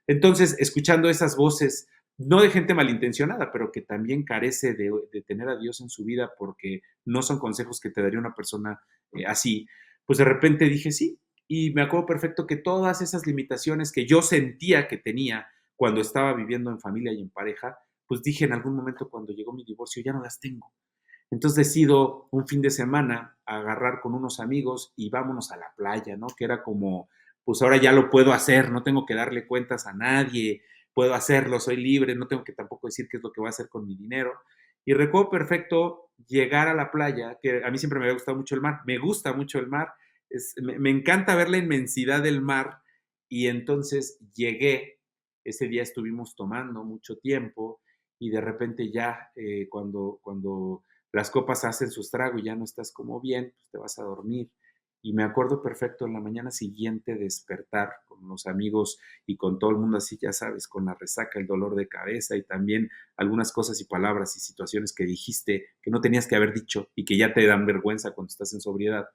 Entonces, escuchando esas voces, no de gente malintencionada, pero que también carece de tener a Dios en su vida porque no son consejos que te daría una persona así, pues de repente dije sí. Y me acuerdo perfecto que todas esas limitaciones que yo sentía que tenía cuando estaba viviendo en familia y en pareja, pues dije en algún momento cuando llegó mi divorcio, ya no las tengo. Entonces decido un fin de semana agarrar con unos amigos y vámonos a la playa, ¿no? Que era como, pues ahora ya lo puedo hacer, no tengo que darle cuentas a nadie, puedo hacerlo, soy libre, no tengo que tampoco decir qué es lo que voy a hacer con mi dinero. Y recuerdo perfecto llegar a la playa, que a mí siempre me había gustado mucho el mar, me gusta mucho el mar, me encanta ver la inmensidad del mar, y entonces llegué, ese día estuvimos tomando mucho tiempo, y de repente ya cuando las copas hacen su estrago y ya no estás como bien, pues te vas a dormir. Y me acuerdo perfecto en la mañana siguiente despertar con los amigos y con todo el mundo así, ya sabes, con la resaca, el dolor de cabeza y también algunas cosas y palabras y situaciones que dijiste que no tenías que haber dicho y que ya te dan vergüenza cuando estás en sobriedad.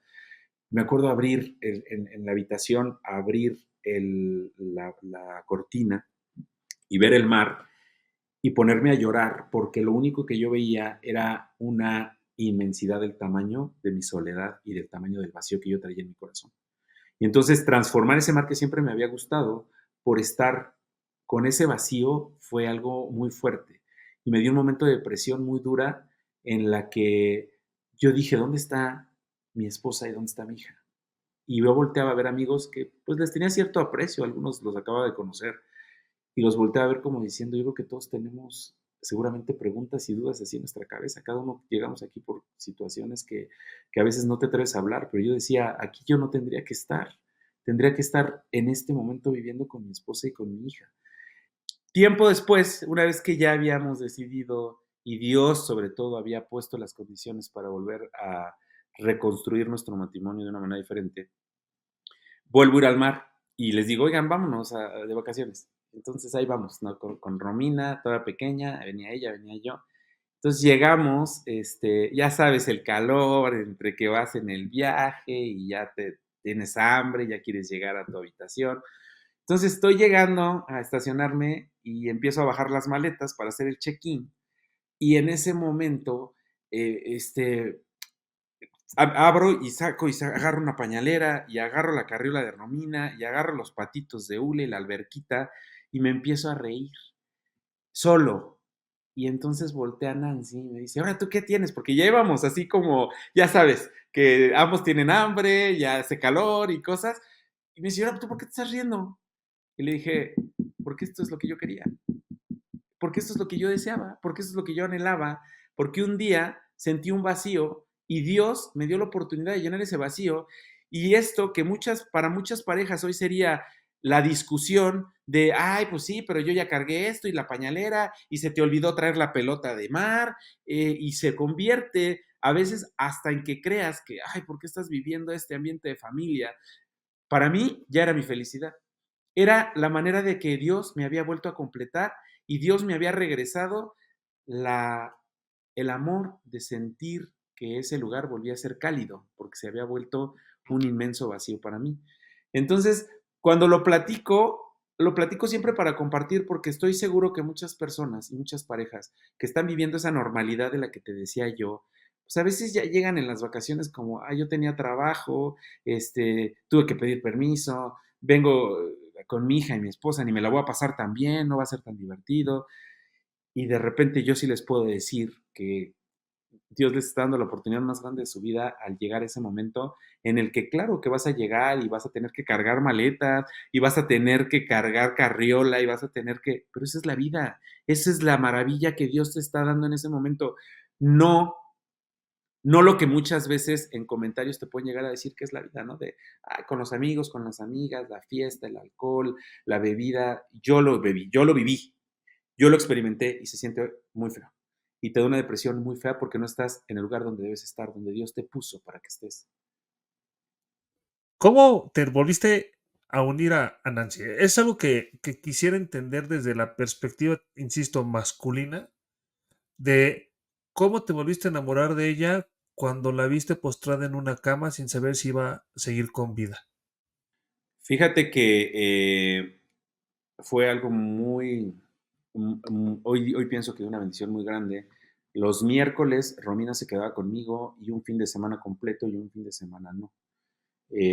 Me acuerdo abrir en la habitación, abrir la cortina y ver el mar y ponerme a llorar porque lo único que yo veía era una inmensidad del tamaño de mi soledad y del tamaño del vacío que yo traía en mi corazón. Y entonces transformar ese mar que siempre me había gustado por estar con ese vacío fue algo muy fuerte. Y me dio un momento de depresión muy dura en la que yo dije, ¿dónde está mi esposa y dónde está mi hija? Y yo volteaba a ver amigos que pues les tenía cierto aprecio, algunos los acababa de conocer, y los volteé a ver como diciendo, yo creo que todos tenemos seguramente preguntas y dudas así en nuestra cabeza. Cada uno llegamos aquí por situaciones que a veces no te atreves a hablar, pero yo decía, aquí yo no tendría que estar. Tendría que estar en este momento viviendo con mi esposa y con mi hija. Tiempo después, una vez que ya habíamos decidido y Dios sobre todo había puesto las condiciones para volver a reconstruir nuestro matrimonio de una manera diferente, vuelvo a ir al mar y les digo, oigan, vámonos de vacaciones. Entonces ahí vamos, ¿no? Con Romina, toda pequeña, venía ella, venía yo. Entonces llegamos, ya sabes, el calor, entre que vas en el viaje y ya te tienes hambre, ya quieres llegar a tu habitación. Entonces estoy llegando a estacionarme y empiezo a bajar las maletas para hacer el check-in. Y en ese momento, eh, este, abro y saco y agarro una pañalera y agarro la carriola de Romina y agarro los patitos de hule, la alberquita y me empiezo a reír solo. Y entonces voltea Nancy y me dice, ahora, ¿tú qué tienes? Porque ya íbamos así como, ya sabes, que ambos tienen hambre, ya hace calor y cosas. Y me dice, ahora, ¿tú por qué te estás riendo? Y le dije, porque esto es lo que yo quería, porque esto es lo que yo deseaba, porque esto es lo que yo anhelaba, porque un día sentí un vacío y Dios me dio la oportunidad de llenar ese vacío. Y esto que para muchas parejas hoy sería la discusión de, ay, pues sí, pero yo ya cargué esto y la pañalera y se te olvidó traer la pelota de mar, y se convierte a veces hasta en que creas que, ay, ¿por qué estás viviendo este ambiente de familia? Para mí ya era mi felicidad. Era la manera de que Dios me había vuelto a completar y Dios me había regresado la, el amor de sentir que ese lugar volvía a ser cálido, porque se había vuelto un inmenso vacío para mí. Entonces, cuando lo platico siempre para compartir, porque estoy seguro que muchas personas y muchas parejas que están viviendo esa normalidad de la que te decía yo, pues a veces ya llegan en las vacaciones como, yo tenía trabajo, tuve que pedir permiso, vengo con mi hija y mi esposa, ni me la voy a pasar tan bien, no va a ser tan divertido. Y de repente yo sí les puedo decir que Dios les está dando la oportunidad más grande de su vida al llegar a ese momento en el que claro que vas a llegar y vas a tener que cargar maletas y vas a tener que cargar carriola y vas a tener que, pero esa es la vida, esa es la maravilla que Dios te está dando en ese momento. No, no lo que muchas veces en comentarios te pueden llegar a decir que es la vida, ¿no? De con los amigos, con las amigas, la fiesta, el alcohol, la bebida. Yo lo viví, yo lo experimenté y se siente muy feo. Y te da una depresión muy fea porque no estás en el lugar donde debes estar, donde Dios te puso para que estés. ¿Cómo te volviste a unir a Nancy? Es algo que quisiera entender desde la perspectiva, insisto, masculina, de cómo te volviste a enamorar de ella cuando la viste postrada en una cama sin saber si iba a seguir con vida. Fíjate que fue algo hoy pienso que una bendición muy grande. Los miércoles Romina se quedaba conmigo y un fin de semana completo y un fin de semana no.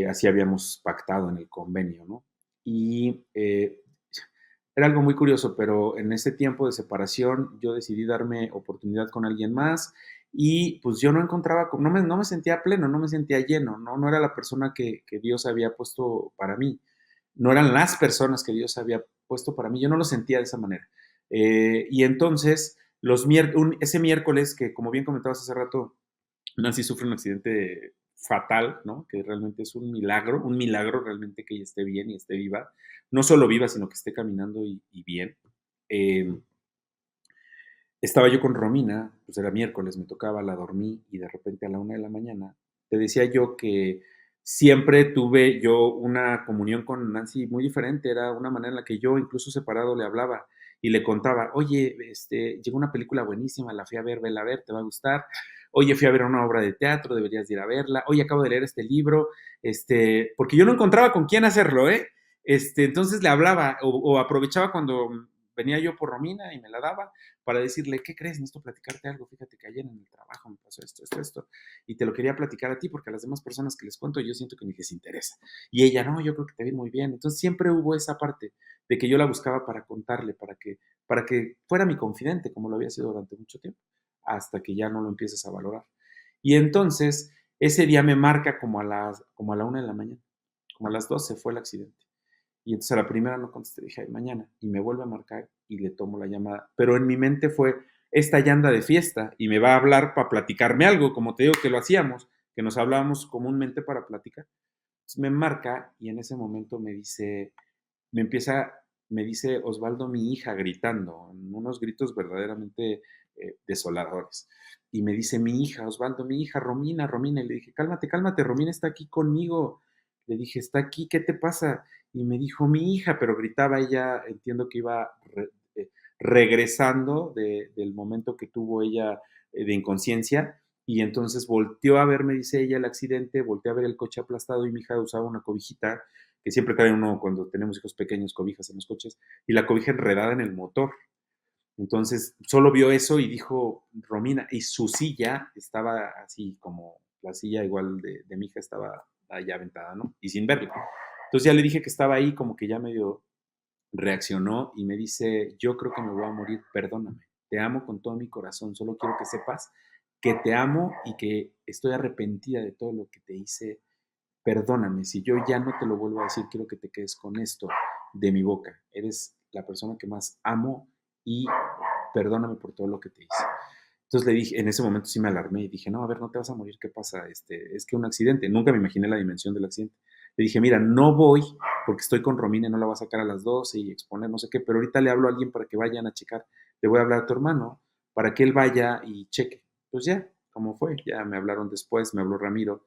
Así habíamos pactado en el convenio, ¿no? Y era algo muy curioso, pero en ese tiempo de separación yo decidí darme oportunidad con alguien más y pues yo no encontraba, no me sentía pleno, no me sentía lleno, no era la persona que Dios había puesto para mí, no eran las personas que Dios había puesto para mí, yo no lo sentía de esa manera. Y entonces, ese miércoles, que como bien comentabas hace rato, Nancy sufre un accidente fatal, ¿no? Que realmente es un milagro realmente que ella esté bien y esté viva. No solo viva, sino que esté caminando y bien. Eh, Estaba yo con Romina, pues era miércoles, me tocaba, la dormí y de repente a la 1 de la mañana, te decía yo que siempre tuve yo una comunión con Nancy muy diferente, era una manera en la que yo incluso separado le hablaba y le contaba, oye, llegó una película buenísima, la fui a ver, vela a ver, te va a gustar. Oye, fui a ver una obra de teatro, deberías de ir a verla. Oye, acabo de leer este libro, porque yo no encontraba con quién hacerlo, ¿eh? Entonces le hablaba o aprovechaba cuando venía yo por Romina y me la daba para decirle, ¿qué crees? Necesito platicarte algo. Fíjate que ayer en el trabajo me pasó esto. Y te lo quería platicar a ti porque a las demás personas que les cuento yo siento que ni les interesa. Y ella, no, yo creo que te va muy bien. Entonces siempre hubo esa parte de que yo la buscaba para contarle, para que fuera mi confidente, como lo había sido durante mucho tiempo, hasta que ya no lo empieces a valorar. Y entonces ese día me marca como a la 1 de la mañana, como a las 12 fue el accidente. Y entonces a la primera no contesté, dije, ay, mañana. Y me vuelve a marcar y le tomo la llamada. Pero en mi mente fue, esta ya anda de fiesta y me va a hablar para platicarme algo, como te digo que lo hacíamos, que nos hablábamos comúnmente para platicar. Entonces me marca y en ese momento me dice, me empieza, me dice Osvaldo, mi hija, gritando, en unos gritos verdaderamente desoladores. Y me dice, mi hija, Osvaldo, mi hija, Romina, Romina. Y le dije, cálmate, cálmate, Romina está aquí conmigo. Le dije, está aquí, ¿qué te pasa? Y me dijo, mi hija, pero gritaba ella, entiendo que iba regresando del momento que tuvo ella de inconsciencia. Y entonces volteó a ver, me dice ella, el accidente, volteó a ver el coche aplastado y mi hija usaba una cobijita que siempre trae uno cuando tenemos hijos pequeños, cobijas en los coches, y la cobija enredada en el motor. Entonces, solo vio eso y dijo, Romina, y su silla estaba así como la silla igual de mi hija estaba allá aventada, ¿no? Y sin verla. Entonces ya le dije que estaba ahí, como que ya medio reaccionó y me dice, yo creo que me voy a morir, perdóname, te amo con todo mi corazón, solo quiero que sepas que te amo y que estoy arrepentida de todo lo que te hice. Perdóname, si yo ya no te lo vuelvo a decir, quiero que te quedes con esto de mi boca. Eres la persona que más amo y perdóname por todo lo que te hice. Entonces le dije, en ese momento sí me alarmé y dije, no, a ver, no te vas a morir, ¿qué pasa? Es que un accidente, nunca me imaginé la dimensión del accidente. Le dije, mira, no voy porque estoy con Romina y no la voy a sacar a las 12 y exponer no sé qué, pero ahorita le hablo a alguien para que vayan a checar. Le voy a hablar a tu hermano para que él vaya y cheque. Pues ya, ¿cómo fue? Ya me hablaron después, me habló Ramiro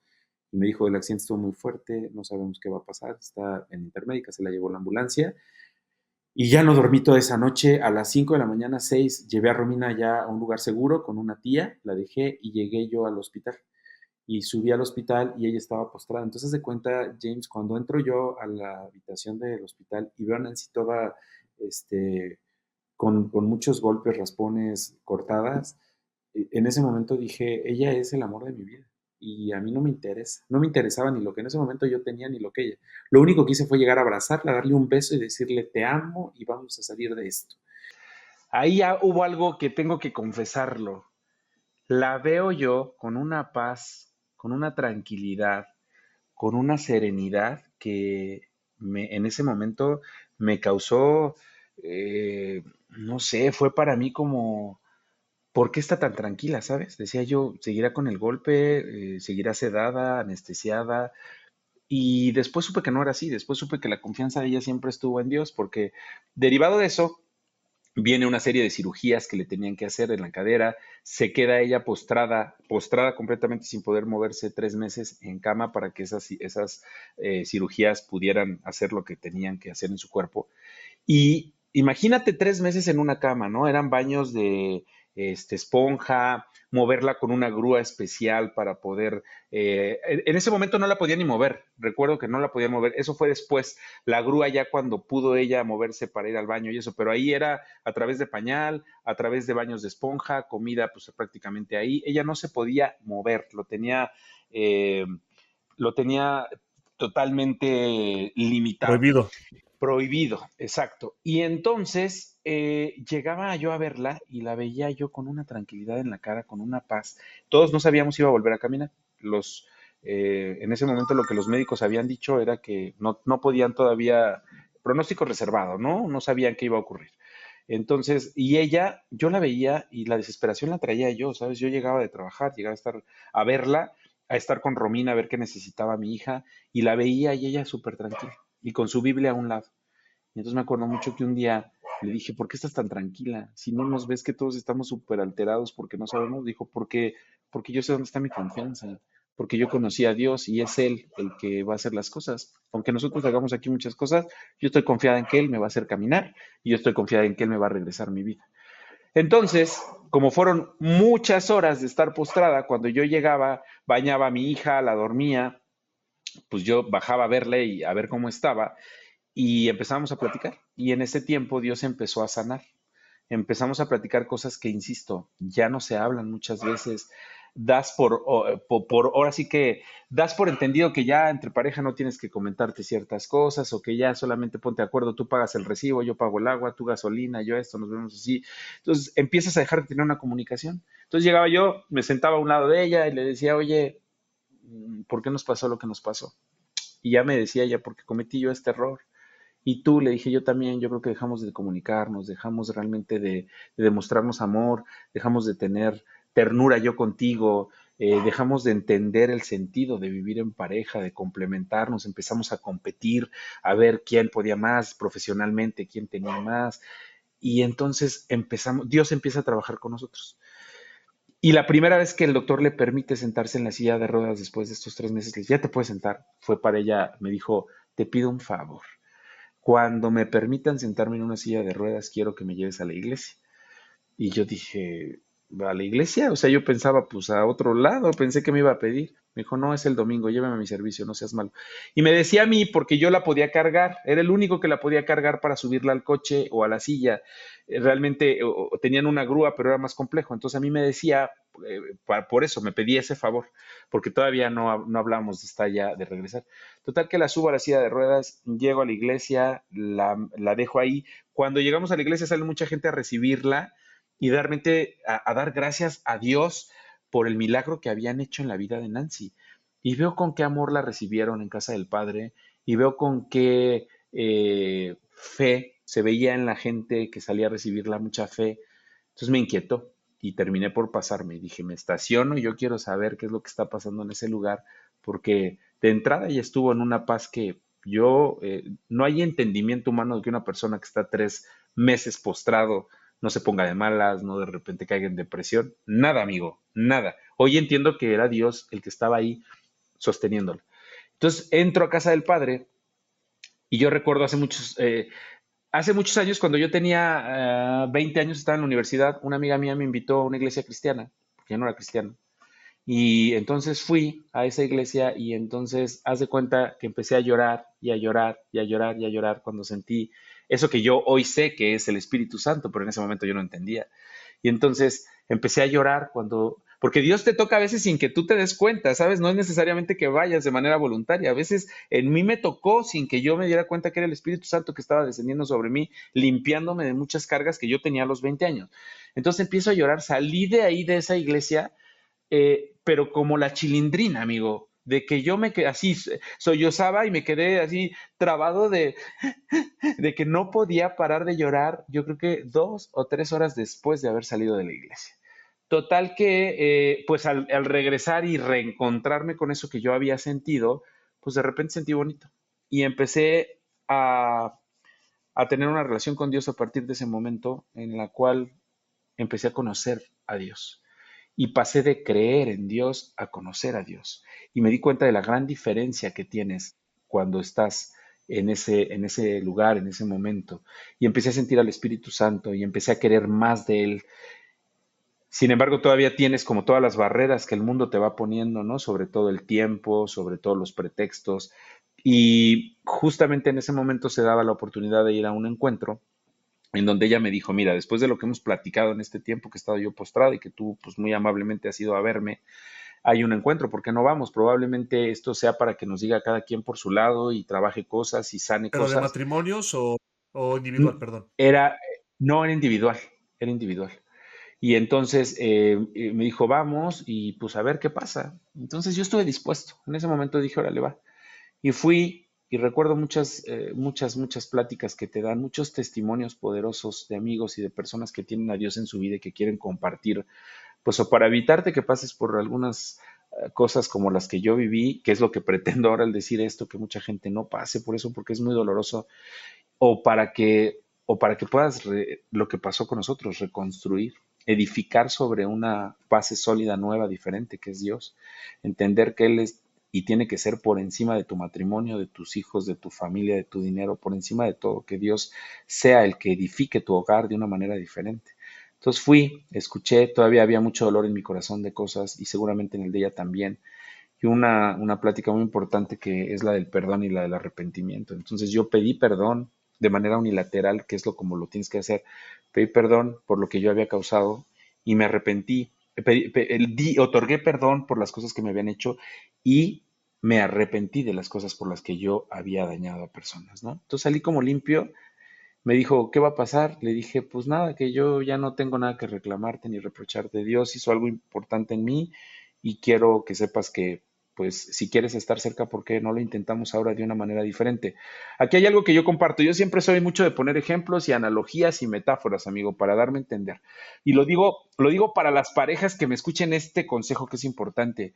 y me dijo, el accidente estuvo muy fuerte, no sabemos qué va a pasar, está en intermédica, se la llevó la ambulancia. Y ya no dormí toda esa noche. A las 5 de la mañana, 6, llevé a Romina ya a un lugar seguro con una tía, la dejé y llegué yo al hospital. Y subí al hospital y ella estaba postrada. Entonces, de cuenta, James, cuando entro yo a la habitación del hospital y veo a Nancy toda, este, con muchos golpes, raspones, cortadas, en ese momento dije, ella es el amor de mi vida. Y a mí no me interesa, no me interesaba ni lo que en ese momento yo tenía ni lo que ella. Lo único que hice fue llegar a abrazarla, darle un beso y decirle, te amo y vamos a salir de esto. Ahí ya hubo algo que tengo que confesarlo. La veo yo con una paz, con una tranquilidad, con una serenidad que en ese momento me causó, no sé, fue para mí como, ¿por qué está tan tranquila, sabes? Decía yo, seguirá con el golpe, seguirá sedada, anestesiada. Y después supe que no era así, después supe que la confianza de ella siempre estuvo en Dios, porque derivado de eso, viene una serie de cirugías que le tenían que hacer en la cadera, se queda ella postrada completamente sin poder moverse 3 meses en cama para que esas cirugías pudieran hacer lo que tenían que hacer en su cuerpo. Y imagínate 3 meses en una cama, ¿no? Eran baños de esponja, moverla con una grúa especial para poder... en ese momento no la podía ni mover, recuerdo que no la podía mover, eso fue después, la grúa ya cuando pudo ella moverse para ir al baño y eso, pero ahí era a través de pañal, a través de baños de esponja, comida pues prácticamente ahí, ella no se podía mover, eh, lo tenía totalmente limitado. Prohibido. Prohibido, exacto. Y entonces llegaba yo a verla y la veía yo con una tranquilidad en la cara, con una paz. Todos no sabíamos si iba a volver a caminar. En ese momento lo que los médicos habían dicho era que no podían todavía, pronóstico reservado, ¿no? No sabían qué iba a ocurrir. Entonces, y ella, yo la veía y la desesperación la traía yo, ¿sabes? Yo llegaba de trabajar, llegaba a estar a verla, a estar con Romina, a ver qué necesitaba mi hija, y la veía y ella súper tranquila y con su Biblia a un lado. Y entonces me acuerdo mucho que un día le dije, ¿por qué estás tan tranquila? Si no nos ves que todos estamos súper alterados porque no sabemos, dijo, porque yo sé dónde está mi confianza, porque yo conocí a Dios y es Él el que va a hacer las cosas. Aunque nosotros hagamos aquí muchas cosas, yo estoy confiada en que Él me va a hacer caminar y yo estoy confiada en que Él me va a regresar mi vida. Entonces, como fueron muchas horas de estar postrada, cuando yo llegaba, bañaba a mi hija, la dormía, pues yo bajaba a verle y a ver cómo estaba y empezamos a platicar. Y en ese tiempo Dios empezó a sanar. Empezamos a platicar cosas que, insisto, ya no se hablan muchas veces. Das ahora sí que das por entendido que ya entre pareja no tienes que comentarte ciertas cosas o que ya solamente ponte de acuerdo, tú pagas el recibo, yo pago el agua, tú gasolina, yo esto, nos vemos así. Entonces empiezas a dejar de tener una comunicación. Entonces llegaba yo, me sentaba a un lado de ella y le decía, oye, ¿por qué nos pasó lo que nos pasó? Y ya me decía ella, porque cometí yo este error. Y tú, le dije yo también, yo creo que dejamos de comunicarnos, dejamos realmente de demostrarnos amor, dejamos de tener ternura yo contigo, dejamos de entender el sentido de vivir en pareja, de complementarnos, empezamos a competir, a ver quién podía más profesionalmente, quién tenía más. Y entonces empezamos, Dios empieza a trabajar con nosotros. Y la primera vez que el doctor le permite sentarse en la silla de ruedas después de estos 3 meses, le dice, ya te puedes sentar, fue para ella, me dijo, te pido un favor. Cuando me permitan sentarme en una silla de ruedas, quiero que me lleves a la iglesia. Y yo dije, ¿a la iglesia? O sea, yo pensaba, pues a otro lado, pensé que me iba a pedir. Me dijo, no, es el domingo, llévame a mi servicio, no seas malo. Y me decía a mí, porque yo la podía cargar, era el único que la podía cargar para subirla al coche o a la silla. Realmente o tenían una grúa, pero era más complejo. Entonces a mí me decía, por eso me pedía ese favor, porque todavía no hablamos de esta ya de regresar. Total que la subo a la silla de ruedas, llego a la iglesia, la dejo ahí. Cuando llegamos a la iglesia sale mucha gente a recibirla y realmente a dar gracias a Dios por el milagro que habían hecho en la vida de Nancy. Y veo con qué amor la recibieron en casa del Padre y veo con qué fe se veía en la gente que salía a recibirla, mucha fe. Entonces me inquietó y terminé por pasarme. Dije, me estaciono y yo quiero saber qué es lo que está pasando en ese lugar, porque de entrada ella estuvo en una paz que no hay entendimiento humano de que una persona que está 3 meses postrado no se ponga de malas, no de repente caiga en depresión. Nada, amigo, nada. Hoy entiendo que era Dios el que estaba ahí sosteniéndolo. Entonces entro a casa del Padre y yo recuerdo hace muchos años, cuando yo tenía 20 años, estaba en la universidad, una amiga mía me invitó a una iglesia cristiana, porque yo no era cristiano. Y entonces fui a esa iglesia y entonces haz de cuenta que empecé a llorar y a llorar y a llorar y a llorar cuando sentí eso que yo hoy sé que es el Espíritu Santo, pero en ese momento yo no entendía. Y entonces empecé a llorar porque Dios te toca a veces sin que tú te des cuenta, ¿sabes? No es necesariamente que vayas de manera voluntaria. A veces en mí me tocó sin que yo me diera cuenta que era el Espíritu Santo que estaba descendiendo sobre mí, limpiándome de muchas cargas que yo tenía a los 20 años. Entonces empiezo a llorar, salí de ahí de esa iglesia pero como la chilindrina, amigo, de que yo me quedé así, sollozaba y me quedé así trabado de que no podía parar de llorar, yo creo que 2 o 3 horas después de haber salido de la iglesia. Total que, pues al regresar y reencontrarme con eso que yo había sentido, pues de repente sentí bonito. Y empecé a tener una relación con Dios a partir de ese momento en la cual empecé a conocer a Dios y pasé de creer en Dios a conocer a Dios. Y me di cuenta de la gran diferencia que tienes cuando estás en ese lugar, en ese momento. Y empecé a sentir al Espíritu Santo y empecé a querer más de Él. Sin embargo, todavía tienes como todas las barreras que el mundo te va poniendo, ¿no? Sobre todo el tiempo, sobre todo los pretextos. Y justamente en ese momento se daba la oportunidad de ir a un encuentro en donde ella me dijo, mira, después de lo que hemos platicado en este tiempo que he estado yo postrado y que tú pues muy amablemente has ido a verme, hay un encuentro, ¿por qué no vamos? Probablemente esto sea para que nos diga cada quien por su lado y trabaje cosas y sane ¿Pero de cosas. matrimonios o individual, perdón? Era, no era individual, era individual. Y entonces me dijo, vamos y pues a ver qué pasa. Entonces yo estuve dispuesto. En ese momento dije, órale, va. Y fui y recuerdo muchas pláticas que te dan, muchos testimonios poderosos de amigos y de personas que tienen a Dios en su vida y que quieren compartir, pues o para evitarte que pases por algunas cosas como las que yo viví, que es lo que pretendo ahora al decir esto, que mucha gente no pase por eso porque es muy doloroso, o para que puedas lo que pasó con nosotros, reconstruir, edificar sobre una base sólida, nueva, diferente, que es Dios, entender que Él es y tiene que ser por encima de tu matrimonio, de tus hijos, de tu familia, de tu dinero, por encima de todo, que Dios sea el que edifique tu hogar de una manera diferente. Entonces fui, escuché, todavía había mucho dolor en mi corazón de cosas y seguramente en el de ella también. Y una plática muy importante que es la del perdón y la del arrepentimiento. Entonces yo pedí perdón de manera unilateral, que es lo como lo tienes que hacer. Pedí perdón por lo que yo había causado y me arrepentí. Otorgué perdón por las cosas que me habían hecho y me arrepentí de las cosas por las que yo había dañado a personas, ¿no? Entonces salí como limpio. Me dijo, ¿qué va a pasar? Le dije, pues nada, que yo ya no tengo nada que reclamarte ni reprocharte. Dios hizo algo importante en mí y quiero que sepas que pues si quieres estar cerca, ¿por qué no lo intentamos ahora de una manera diferente? Aquí hay algo que yo comparto. Yo siempre soy mucho de poner ejemplos y analogías y metáforas, amigo, para darme a entender. Y lo digo para las parejas que me escuchen este consejo que es importante.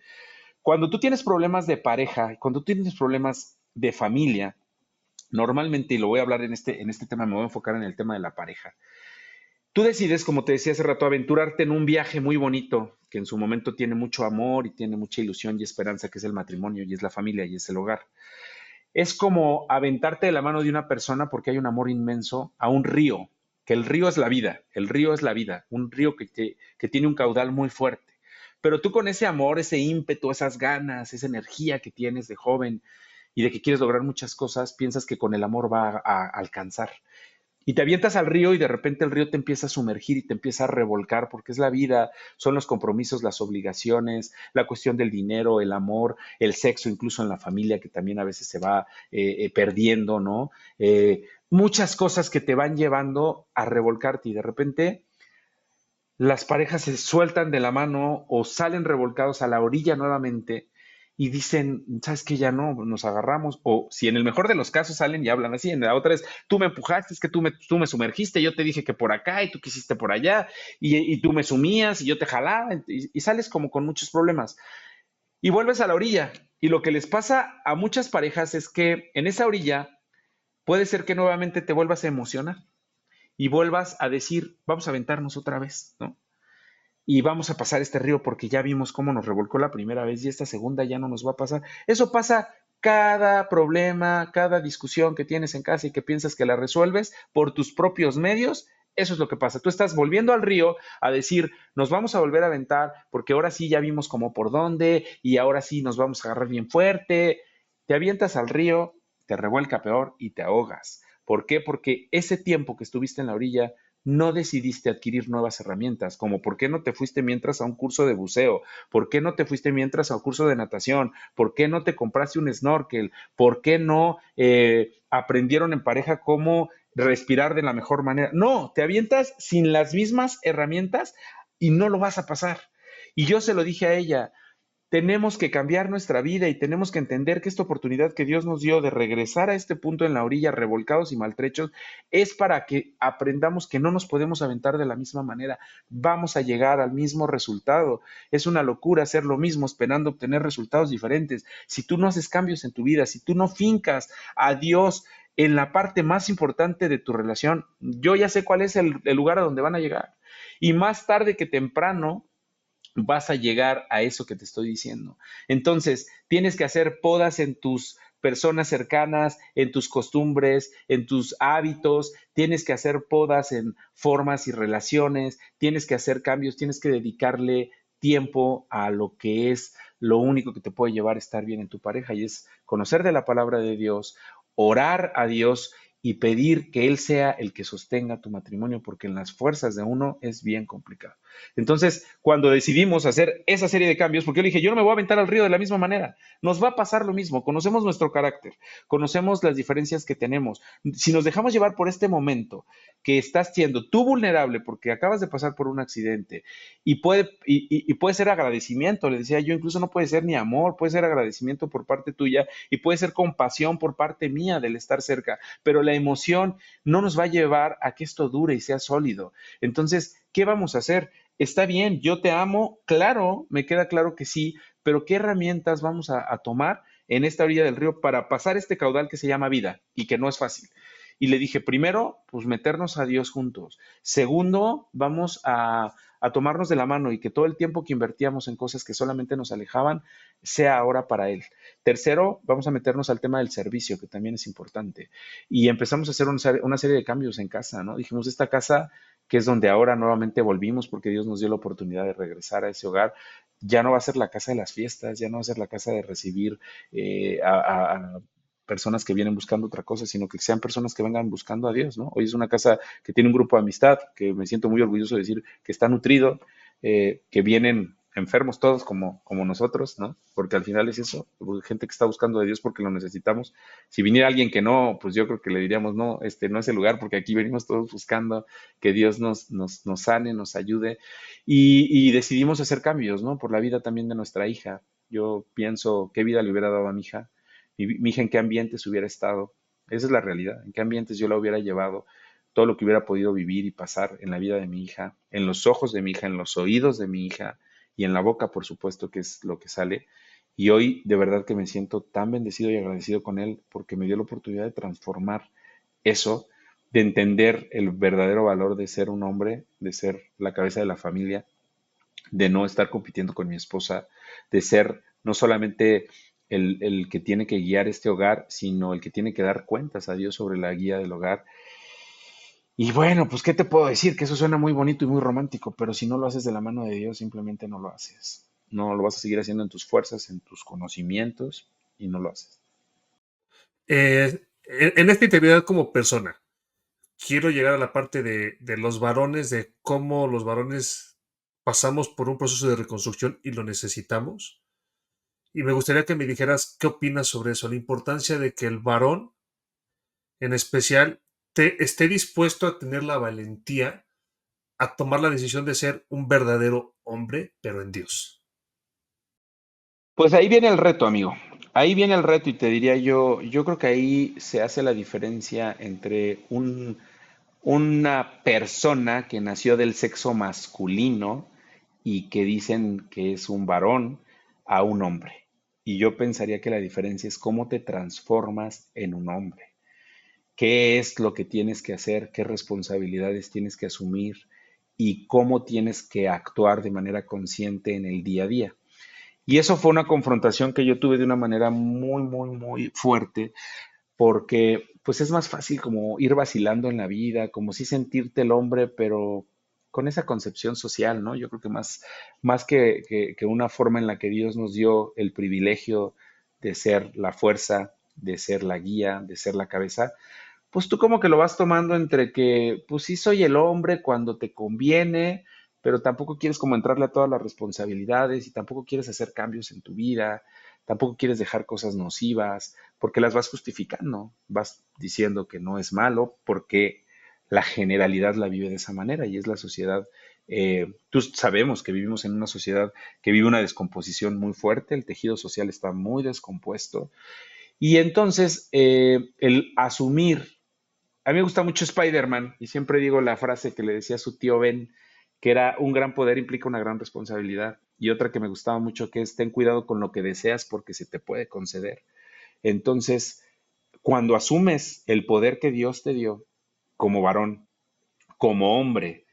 Cuando tú tienes problemas de pareja, cuando tú tienes problemas de familia, normalmente, y lo voy a hablar en este tema, me voy a enfocar en el tema de la pareja. Tú decides, como te decía hace rato, aventurarte en un viaje muy bonito, que en su momento tiene mucho amor y tiene mucha ilusión y esperanza, que es el matrimonio y es la familia y es el hogar. Es como aventarte de la mano de una persona porque hay un amor inmenso a un río, que el río es la vida, el río es la vida, un río que tiene un caudal muy fuerte. Pero tú con ese amor, ese ímpetu, esas ganas, esa energía que tienes de joven y de que quieres lograr muchas cosas, piensas que con el amor va a alcanzar. Y te avientas al río y de repente el río te empieza a sumergir y te empieza a revolcar porque es la vida, son los compromisos, las obligaciones, la cuestión del dinero, el amor, el sexo, incluso en la familia que también a veces se va perdiendo, ¿no? Muchas cosas que te van llevando a revolcarte y de repente las parejas se sueltan de la mano o salen revolcados a la orilla nuevamente y dicen, ¿sabes qué? Ya no, nos agarramos. O si en el mejor de los casos salen y hablan así, en la otra es, tú me empujaste, es que tú me sumergiste, yo te dije que por acá y tú quisiste por allá y tú me sumías y yo te jalaba y sales como con muchos problemas. Y vuelves a la orilla. Y lo que les pasa a muchas parejas es que en esa orilla puede ser que nuevamente te vuelvas a emocionar y vuelvas a decir, vamos a aventarnos otra vez, ¿no? Y vamos a pasar este río porque ya vimos cómo nos revolcó la primera vez y esta segunda ya no nos va a pasar. Eso pasa cada problema, cada discusión que tienes en casa y que piensas que la resuelves por tus propios medios. Eso es lo que pasa. Tú estás volviendo al río a decir, nos vamos a volver a aventar porque ahora sí ya vimos cómo por dónde y ahora sí nos vamos a agarrar bien fuerte. Te avientas al río, te revuelca peor y te ahogas. ¿Por qué? Porque ese tiempo que estuviste en la orilla no decidiste adquirir nuevas herramientas, como por qué no te fuiste mientras a un curso de buceo, por qué no te fuiste mientras a un curso de natación, por qué no te compraste un snorkel, por qué no aprendieron en pareja cómo respirar de la mejor manera. No, te avientas sin las mismas herramientas y no lo vas a pasar. Y yo se lo dije a ella, tenemos que cambiar nuestra vida y tenemos que entender que esta oportunidad que Dios nos dio de regresar a este punto en la orilla, revolcados y maltrechos, es para que aprendamos que no nos podemos aventar de la misma manera. Vamos a llegar al mismo resultado. Es una locura hacer lo mismo esperando obtener resultados diferentes. Si tú no haces cambios en tu vida, si tú no fincas a Dios en la parte más importante de tu relación, yo ya sé cuál es el lugar a donde van a llegar. Y más tarde que temprano, vas a llegar a eso que te estoy diciendo. Entonces, tienes que hacer podas en tus personas cercanas, en tus costumbres, en tus hábitos, tienes que hacer podas en formas y relaciones, tienes que hacer cambios, tienes que dedicarle tiempo a lo que es lo único que te puede llevar a estar bien en tu pareja y es conocer de la palabra de Dios, orar a Dios y pedir que Él sea el que sostenga tu matrimonio, porque en las fuerzas de uno es bien complicado. Entonces, cuando decidimos hacer esa serie de cambios, porque yo le dije, yo no me voy a aventar al río de la misma manera, nos va a pasar lo mismo, conocemos nuestro carácter, conocemos las diferencias que tenemos. Si nos dejamos llevar por este momento que estás siendo tú vulnerable porque acabas de pasar por un accidente y puede ser agradecimiento, le decía yo, incluso no puede ser ni amor, puede ser agradecimiento por parte tuya y puede ser compasión por parte mía del estar cerca, pero la emoción no nos va a llevar a que esto dure y sea sólido. Entonces, ¿qué vamos a hacer? Está bien, yo te amo, claro, me queda claro que sí, pero ¿qué herramientas vamos a tomar en esta orilla del río para pasar este caudal que se llama vida y que no es fácil? Y le dije, primero, pues meternos a Dios juntos. Segundo, vamos a tomarnos de la mano y que todo el tiempo que invertíamos en cosas que solamente nos alejaban sea ahora para Él. Tercero, vamos a meternos al tema del servicio, que también es importante. Y empezamos a hacer una serie de cambios en casa, ¿no? Dijimos, esta casa, que es donde ahora nuevamente volvimos, porque Dios nos dio la oportunidad de regresar a ese hogar, ya no va a ser la casa de las fiestas, ya no va a ser la casa de recibir a personas que vienen buscando otra cosa, sino que sean personas que vengan buscando a Dios, ¿no? Hoy es una casa que tiene un grupo de amistad, que me siento muy orgulloso de decir que está nutrido, que vienen enfermos todos como nosotros, ¿no? Porque al final es eso, gente que está buscando a Dios porque lo necesitamos. Si viniera alguien que no, pues yo creo que le diríamos, no, este no es el lugar, porque aquí venimos todos buscando que Dios nos sane, nos ayude, y decidimos hacer cambios, ¿no? Por la vida también de nuestra hija. Yo pienso qué vida le hubiera dado a mi hija, mi hija en qué ambientes hubiera estado. Esa es la realidad, en qué ambientes yo la hubiera llevado, todo lo que hubiera podido vivir y pasar en la vida de mi hija, en los ojos de mi hija, en los oídos de mi hija y en la boca, por supuesto, que es lo que sale. Y hoy de verdad que me siento tan bendecido y agradecido con él porque me dio la oportunidad de transformar eso, de entender el verdadero valor de ser un hombre, de ser la cabeza de la familia, de no estar compitiendo con mi esposa, de ser no solamente el que tiene que guiar este hogar, sino el que tiene que dar cuentas a Dios sobre la guía del hogar. Y bueno, pues ¿qué te puedo decir? Que eso suena muy bonito y muy romántico, pero si no lo haces de la mano de Dios, simplemente no lo haces. No lo vas a seguir haciendo en tus fuerzas, en tus conocimientos, y no lo haces. En esta integridad como persona, quiero llegar a la parte de los varones, de cómo los varones pasamos por un proceso de reconstrucción y lo necesitamos. Y me gustaría que me dijeras qué opinas sobre eso, la importancia de que el varón, en especial, esté dispuesto a tener la valentía a tomar la decisión de ser un verdadero hombre, pero en Dios. Pues ahí viene el reto, amigo. Ahí viene el reto y te diría yo creo que ahí se hace la diferencia entre una persona que nació del sexo masculino y que dicen que es un varón a un hombre. Y yo pensaría que la diferencia es cómo te transformas en un hombre. ¿Qué es lo que tienes que hacer? ¿Qué responsabilidades tienes que asumir? Y cómo tienes que actuar de manera consciente en el día a día. Y eso fue una confrontación que yo tuve de una manera muy, muy, muy fuerte, porque pues es más fácil como ir vacilando en la vida, como si sentirte el hombre, pero con esa concepción social, ¿no? Yo creo que más que una forma en la que Dios nos dio el privilegio de ser la fuerza, de ser la guía, de ser la cabeza, pues tú como que lo vas tomando entre que, pues sí soy el hombre cuando te conviene, pero tampoco quieres como entrarle a todas las responsabilidades y tampoco quieres hacer cambios en tu vida, tampoco quieres dejar cosas nocivas, porque las vas justificando, vas diciendo que no es malo, porque la generalidad la vive de esa manera y es la sociedad. Tú sabemos que vivimos en una sociedad que vive una descomposición muy fuerte, el tejido social está muy descompuesto y entonces el asumir a mí me gusta mucho Spider-Man y siempre digo la frase que le decía a su tío Ben, que era un gran poder implica una gran responsabilidad. Y otra que me gustaba mucho que es ten cuidado con lo que deseas porque se te puede conceder. Entonces, cuando asumes el poder que Dios te dio como varón, como hombre,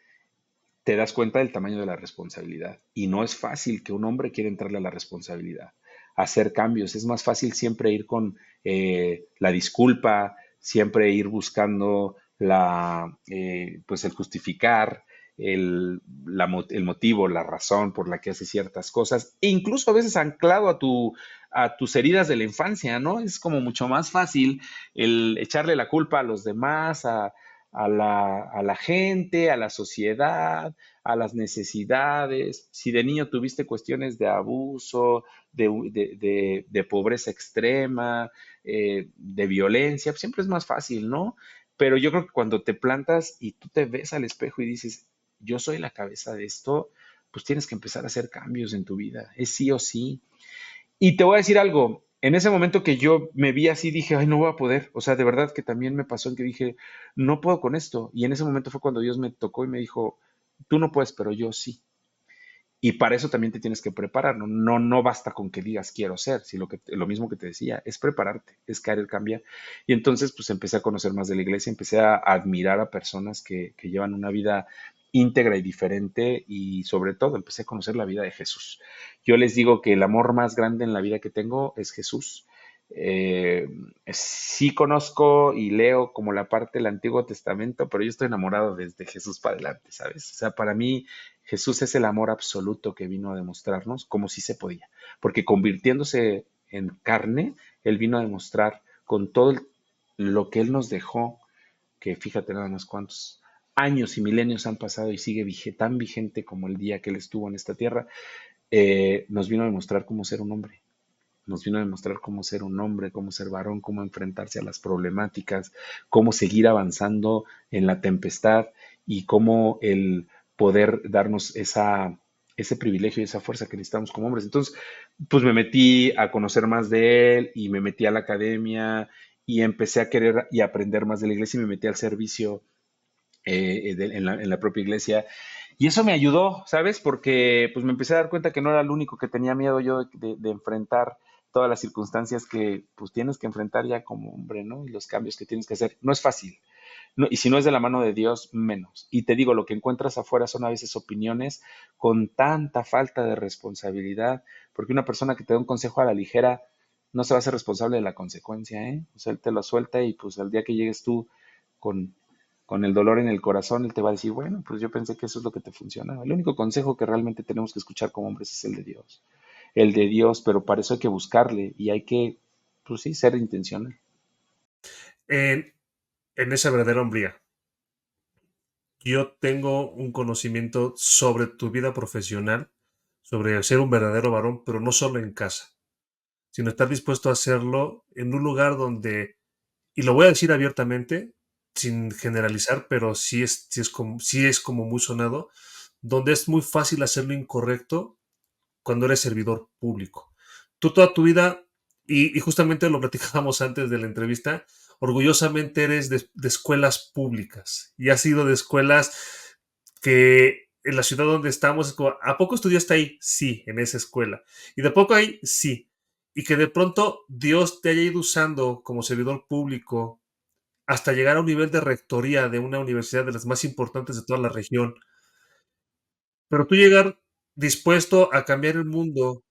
te das cuenta del tamaño de la responsabilidad. Y no es fácil que un hombre quiera entrarle a la responsabilidad, hacer cambios. Es más fácil siempre ir con la disculpa, siempre ir buscando pues el justificar, el motivo, la razón por la que hace ciertas cosas, e incluso a veces anclado a tus heridas de la infancia, ¿no? Es como mucho más fácil el echarle la culpa a los demás, a la gente, a la sociedad, a las necesidades. Si de niño tuviste cuestiones de abuso, de pobreza extrema, de violencia, pues siempre es más fácil, ¿no? Pero yo creo que cuando te plantas y tú te ves al espejo y dices, yo soy la cabeza de esto, pues tienes que empezar a hacer cambios en tu vida. Es sí o sí. Y te voy a decir algo, en ese momento que yo me vi así, dije, ay, no voy a poder. O sea, de verdad que también me pasó en que dije, no puedo con esto. Y en ese momento fue cuando Dios me tocó y me dijo, tú no puedes, pero yo sí. Y para eso también te tienes que preparar, ¿no? No basta con que digas quiero ser, sino lo mismo que te decía, es prepararte, es querer cambiar. Y entonces, pues empecé a conocer más de la iglesia, empecé a admirar a personas que llevan una vida íntegra y diferente y sobre todo empecé a conocer la vida de Jesús. Yo les digo que el amor más grande en la vida que tengo es Jesús. Eh, sí conozco y leo como la parte del Antiguo Testamento, pero yo estoy enamorado desde Jesús para adelante, ¿sabes? O sea, para mí Jesús es el amor absoluto que vino a demostrarnos como si se podía, porque convirtiéndose en carne, Él vino a demostrar con todo lo que Él nos dejó, que fíjate nada más cuántos años y milenios han pasado y sigue tan vigente como el día que Él estuvo en esta tierra, nos vino a demostrar cómo ser un hombre. Nos vino a demostrar cómo ser un hombre, cómo ser varón, cómo enfrentarse a las problemáticas, cómo seguir avanzando en la tempestad y cómo el poder darnos ese privilegio y esa fuerza que necesitamos como hombres. Entonces, pues me metí a conocer más de él y me metí a la academia y empecé a querer y aprender más de la iglesia y me metí al servicio en la propia iglesia. Y eso me ayudó, ¿sabes? Porque pues me empecé a dar cuenta que no era el único que tenía miedo yo de enfrentar todas las circunstancias que pues tienes que enfrentar ya como hombre, ¿no? Y los cambios que tienes que hacer. No es fácil. No, y si no es de la mano de Dios, menos. Y te digo, lo que encuentras afuera son a veces opiniones con tanta falta de responsabilidad, porque una persona que te da un consejo a la ligera no se va a hacer responsable de la consecuencia, ¿eh? O sea, él te lo suelta y pues al día que llegues tú con, con el dolor en el corazón, él te va a decir, bueno, pues yo pensé que eso es lo que te funcionaba. El único consejo que realmente tenemos que escuchar como hombres es el de Dios. El de Dios, pero para eso hay que buscarle y hay que, pues sí, ser intencional. En, en esa verdadera hombría, yo tengo un conocimiento sobre tu vida profesional, sobre ser un verdadero varón, pero no solo en casa, sino estar dispuesto a hacerlo en un lugar donde, y lo voy a decir abiertamente, sin generalizar, pero sí es como muy sonado, donde es muy fácil hacer lo incorrecto cuando eres servidor público. Tú toda tu vida, y justamente lo platicábamos antes de la entrevista, orgullosamente eres de escuelas públicas y has sido de escuelas que en la ciudad donde estamos, es como, ¿a poco estudiaste ahí? Sí, en esa escuela. ¿Y de poco ahí? Sí. Y que de pronto Dios te haya ido usando como servidor público hasta llegar a un nivel de rectoría de una universidad de las más importantes de toda la región. Pero tú llegar dispuesto a cambiar el mundo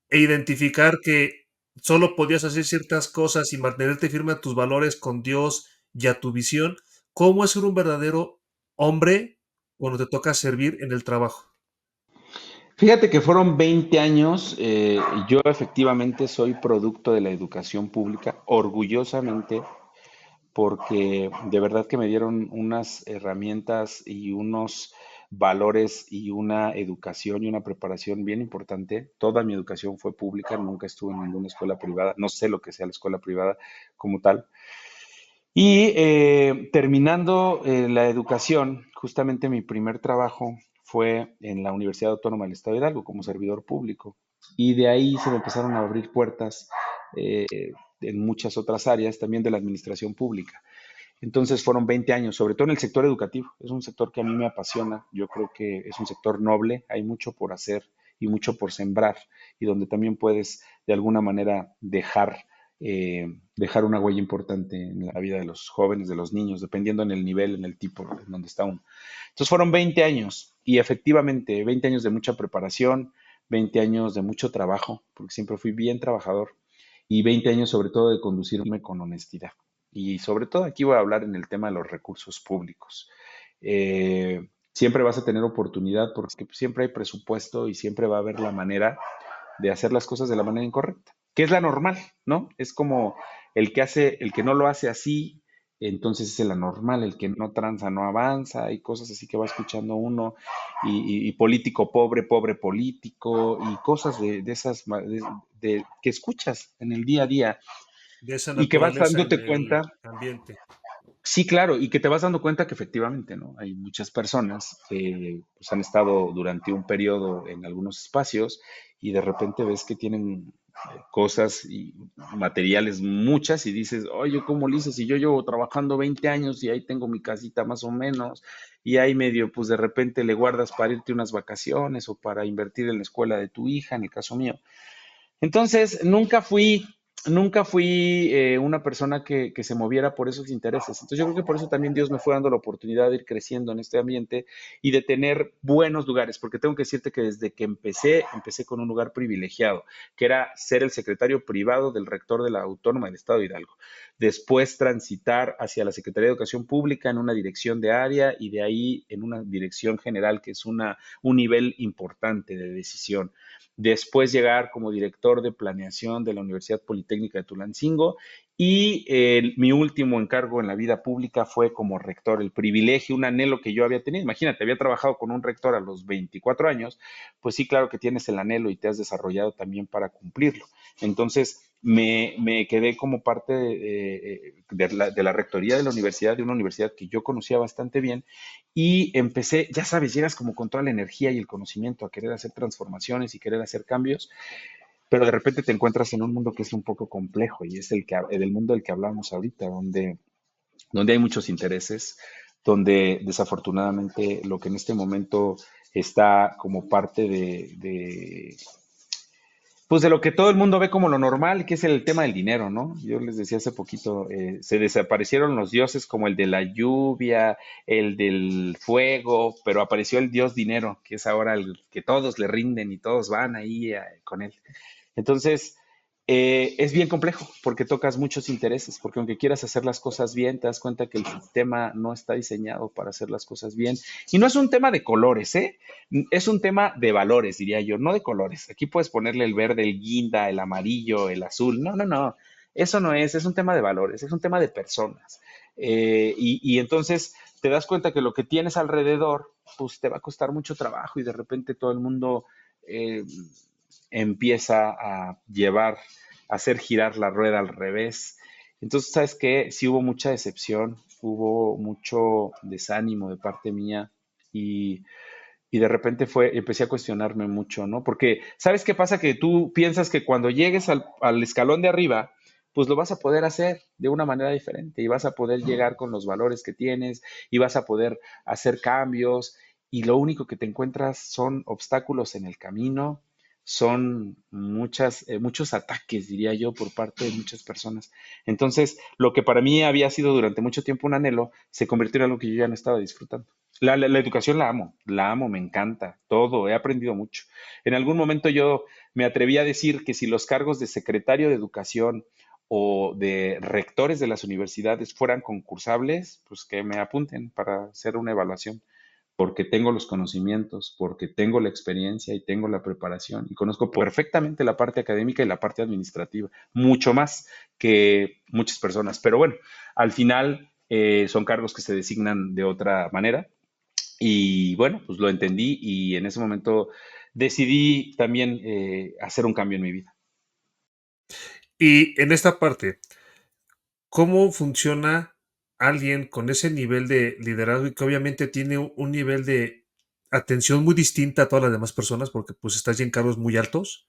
e identificar que solo podías hacer ciertas cosas y mantenerte firme a tus valores con Dios y a tu visión, ¿cómo es ser un verdadero hombre cuando te toca servir en el trabajo? Fíjate que fueron 20 años, yo efectivamente soy producto de la educación pública, orgullosamente, porque de verdad que me dieron unas herramientas y unos valores y una educación y una preparación bien importante. Toda mi educación fue pública, nunca estuve en ninguna escuela privada, no sé lo que sea la escuela privada como tal. Y terminando la educación, justamente mi primer trabajo fue en la Universidad Autónoma del Estado de Hidalgo como servidor público. Y de ahí se me empezaron a abrir puertas eh, en muchas otras áreas, también de la administración pública. Entonces fueron 20 años, sobre todo en el sector educativo. Es un sector que a mí me apasiona. Yo creo que es un sector noble, hay mucho por hacer y mucho por sembrar, y donde también puedes de alguna manera dejar una huella importante en la vida de los jóvenes, de los niños, dependiendo en el nivel, en el tipo en donde está uno. Entonces fueron 20 años y efectivamente 20 años de mucha preparación, 20 años de mucho trabajo, porque siempre fui bien trabajador, y 20 años sobre todo de conducirme con honestidad. Y sobre todo aquí voy a hablar en el tema de los recursos públicos. Siempre vas a tener oportunidad porque siempre hay presupuesto y siempre va a haber la manera de hacer las cosas de la manera incorrecta, que es la normal, ¿no? Es como el que no lo hace así, entonces es el anormal, el que no tranza no avanza, y cosas así que va escuchando uno, y político pobre, pobre político, y cosas de esas que escuchas en el día a día De esa y que vas naturaleza en dándote el cuenta. ambiente. Sí, claro, y que te vas dando cuenta que efectivamente, ¿no? Hay muchas personas que pues, han estado durante un periodo en algunos espacios y de repente ves que tienen cosas y materiales muchas y dices, oye, ¿cómo lo hice? Si yo llevo trabajando 20 años y ahí tengo mi casita más o menos y ahí medio, pues de repente le guardas para irte unas vacaciones o para invertir en la escuela de tu hija, en el caso mío. Entonces, nunca fui una persona que se moviera por esos intereses. Entonces, yo creo que por eso también Dios me fue dando la oportunidad de ir creciendo en este ambiente y de tener buenos lugares, porque tengo que decirte que desde que empecé con un lugar privilegiado, que era ser el secretario privado del rector de la Autónoma del Estado de Hidalgo. Después transitar hacia la Secretaría de Educación Pública en una dirección de área y de ahí en una dirección general, que es un nivel importante de decisión. Después llegar como director de planeación de la Universidad Politécnica de Tulancingo Y mi último encargo en la vida pública fue como rector, el privilegio, un anhelo que yo había tenido. Imagínate, había trabajado con un rector a los 24 años, pues sí, claro que tienes el anhelo y te has desarrollado también para cumplirlo. Entonces, me quedé como parte de la rectoría de la universidad, de una universidad que yo conocía bastante bien, y empecé, ya sabes, llegas como con toda la energía y el conocimiento a querer hacer transformaciones y querer hacer cambios, pero de repente te encuentras en un mundo que es un poco complejo y es el mundo del que hablábamos ahorita, donde hay muchos intereses, donde desafortunadamente lo que en este momento está como parte pues de lo que todo el mundo ve como lo normal, que es el tema del dinero, ¿no? Yo les decía hace poquito, se desaparecieron los dioses como el de la lluvia, el del fuego, pero apareció el dios dinero, que es ahora el que todos le rinden y todos van ahí con él. Entonces, es bien complejo porque tocas muchos intereses, porque aunque quieras hacer las cosas bien, te das cuenta que el sistema no está diseñado para hacer las cosas bien. Y no es un tema de colores, ¿eh? Es un tema de valores, diría yo, no de colores. Aquí puedes ponerle el verde, el guinda, el amarillo, el azul. No, no, no. Eso no es un tema de valores, es un tema de personas. Y entonces te das cuenta que lo que tienes alrededor, pues te va a costar mucho trabajo y de repente todo el mundo eh, empieza a llevar, a hacer girar la rueda al revés. Entonces, ¿sabes qué? Sí hubo mucha decepción, hubo mucho desánimo de parte mía y, y de repente empecé a cuestionarme mucho, ¿no? Porque, ¿sabes qué pasa? Que tú piensas que cuando llegues al escalón de arriba, pues lo vas a poder hacer de una manera diferente y vas a poder llegar con los valores que tienes y vas a poder hacer cambios y lo único que te encuentras son obstáculos en el camino, son muchos ataques, diría yo, por parte de muchas personas. Entonces, lo que para mí había sido durante mucho tiempo un anhelo, se convirtió en algo que yo ya no estaba disfrutando. La educación la amo, me encanta, todo, he aprendido mucho. En algún momento yo me atreví a decir que si los cargos de secretario de educación o de rectores de las universidades fueran concursables, pues que me apunten para hacer una evaluación, porque tengo los conocimientos, porque tengo la experiencia y tengo la preparación y conozco perfectamente la parte académica y la parte administrativa, mucho más que muchas personas. Pero bueno, al final son cargos que se designan de otra manera y bueno, pues lo entendí y en ese momento decidí también hacer un cambio en mi vida. Y en esta parte, ¿cómo funciona alguien con ese nivel de liderazgo y que obviamente tiene un nivel de atención muy distinta a todas las demás personas porque pues estás ya en cargos muy altos?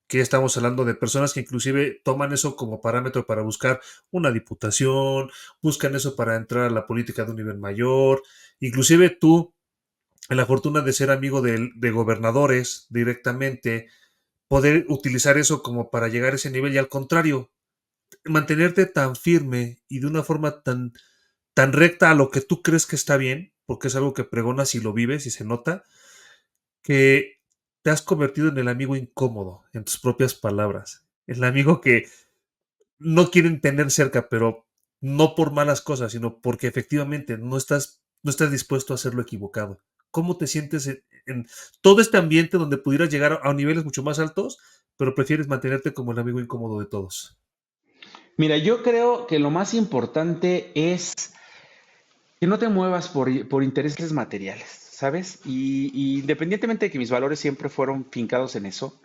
Que ya estamos hablando de personas que inclusive toman eso como parámetro para buscar una diputación, buscan eso para entrar a la política de un nivel mayor, inclusive tú, en la fortuna de ser amigo de gobernadores directamente, poder utilizar eso como para llegar a ese nivel y al contrario, mantenerte tan firme y de una forma tan recta a lo que tú crees que está bien, porque es algo que pregonas y lo vives y se nota, que te has convertido en el amigo incómodo, en tus propias palabras. El amigo que no quieren tener cerca, pero no por malas cosas, sino porque efectivamente no estás dispuesto a hacerlo equivocado. ¿Cómo te sientes en todo este ambiente donde pudieras llegar a niveles mucho más altos, pero prefieres mantenerte como el amigo incómodo de todos? Mira, yo creo que lo más importante es que no te muevas por intereses materiales, ¿sabes? Y independientemente de que mis valores siempre fueron fincados en eso,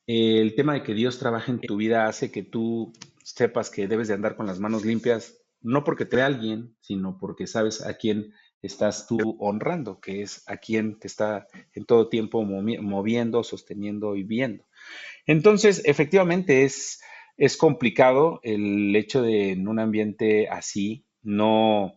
el tema de que Dios trabaje en tu vida hace que tú sepas que debes de andar con las manos limpias, no porque te vea alguien, sino porque sabes a quién estás tú honrando, que es a quien te está en todo tiempo moviendo, sosteniendo y viendo. Entonces, efectivamente, es complicado el hecho de en un ambiente así, no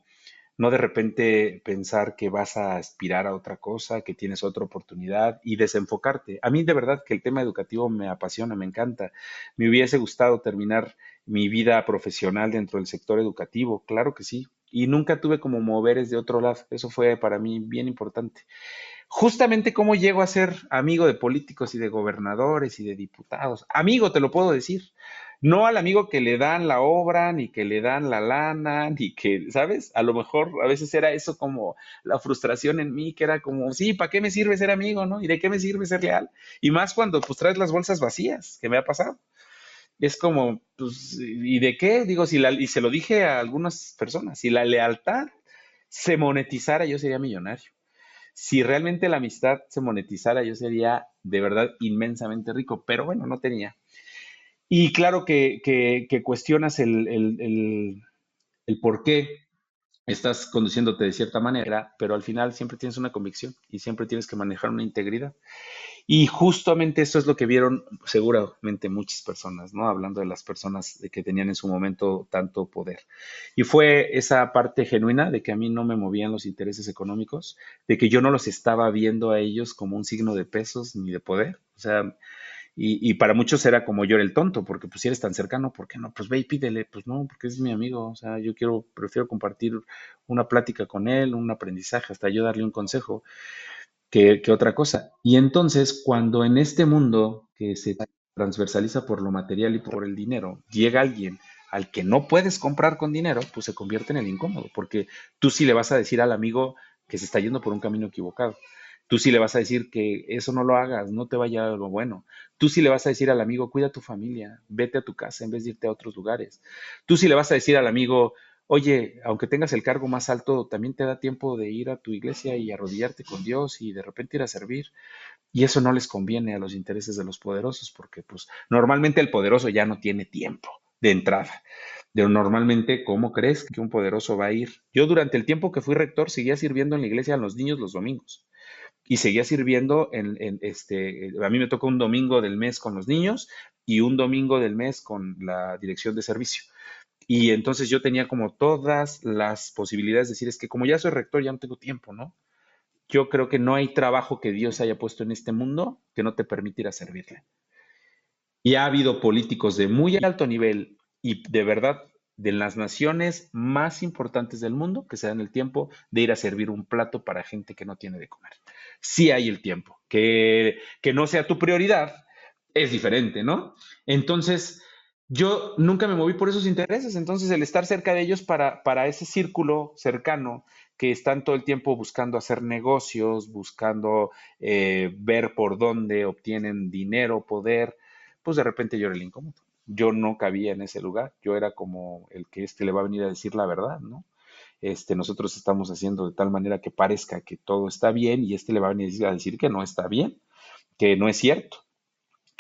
de repente pensar que vas a aspirar a otra cosa, que tienes otra oportunidad y desenfocarte. A mí de verdad que el tema educativo me apasiona, me encanta. Me hubiese gustado terminar mi vida profesional dentro del sector educativo, claro que sí. Y nunca tuve como moveres de otro lado. Eso fue para mí bien importante. Justamente cómo llego a ser amigo de políticos y de gobernadores y de diputados. Amigo, te lo puedo decir. No al amigo que le dan la obra, ni que le dan la lana, ni que, ¿sabes? A lo mejor a veces era eso como la frustración en mí, que era como, sí, ¿para qué me sirve ser amigo, no? ¿Y de qué me sirve ser leal? Y más cuando pues traes las bolsas vacías, que me ha pasado. Es como, pues, ¿y de qué? Digo, y se lo dije a algunas personas, si la lealtad se monetizara, yo sería millonario. Si realmente la amistad se monetizara, yo sería de verdad inmensamente rico, pero bueno, no tenía. Y claro que cuestionas el por qué estás conduciéndote de cierta manera, pero al final siempre tienes una convicción y siempre tienes que manejar una integridad. Y justamente eso es lo que vieron seguramente muchas personas, ¿no? Hablando de las personas de que tenían en su momento tanto poder. Y fue esa parte genuina de que a mí no me movían los intereses económicos, de que yo no los estaba viendo a ellos como un signo de pesos ni de poder. O sea, y para muchos era como yo era el tonto, porque pues si eres tan cercano, ¿por qué no? Pues ve y pídele, pues no, porque es mi amigo, o sea, prefiero compartir una plática con él, un aprendizaje, hasta yo darle un consejo que otra cosa. Y entonces, cuando en este mundo que se transversaliza por lo material y por el dinero, llega alguien al que no puedes comprar con dinero, pues se convierte en el incómodo, porque tú sí le vas a decir al amigo que se está yendo por un camino equivocado. Tú sí le vas a decir que eso no lo hagas, no te vaya a algo bueno. Tú sí le vas a decir al amigo, cuida a tu familia, vete a tu casa en vez de irte a otros lugares. Tú sí le vas a decir al amigo, oye, aunque tengas el cargo más alto, también te da tiempo de ir a tu iglesia y arrodillarte con Dios y de repente ir a servir. Y eso no les conviene a los intereses de los poderosos, porque pues normalmente el poderoso ya no tiene tiempo de entrada. De normalmente, ¿cómo crees que un poderoso va a ir? Yo durante el tiempo que fui rector seguía sirviendo en la iglesia a los niños los domingos y seguía sirviendo a mí me toca un domingo del mes con los niños y un domingo del mes con la dirección de servicio. Y entonces yo tenía como todas las posibilidades de decir, es que como ya soy rector, ya no tengo tiempo, ¿no? Yo creo que no hay trabajo que Dios haya puesto en este mundo que no te permitiera servirle. Y ha habido políticos de muy alto nivel y de verdad de las naciones más importantes del mundo que se dan el tiempo de ir a servir un plato para gente que no tiene de comer. Sí hay el tiempo. Que no sea tu prioridad es diferente, ¿no? Entonces, yo nunca me moví por esos intereses. Entonces, el estar cerca de ellos para ese círculo cercano que están todo el tiempo buscando hacer negocios, buscando ver por dónde obtienen dinero, poder, pues de repente yo era el incómodo. Yo no cabía en ese lugar, yo era como el que le va a venir a decir la verdad, ¿no? Nosotros estamos haciendo de tal manera que parezca que todo está bien y le va a venir a decir que no está bien, que no es cierto.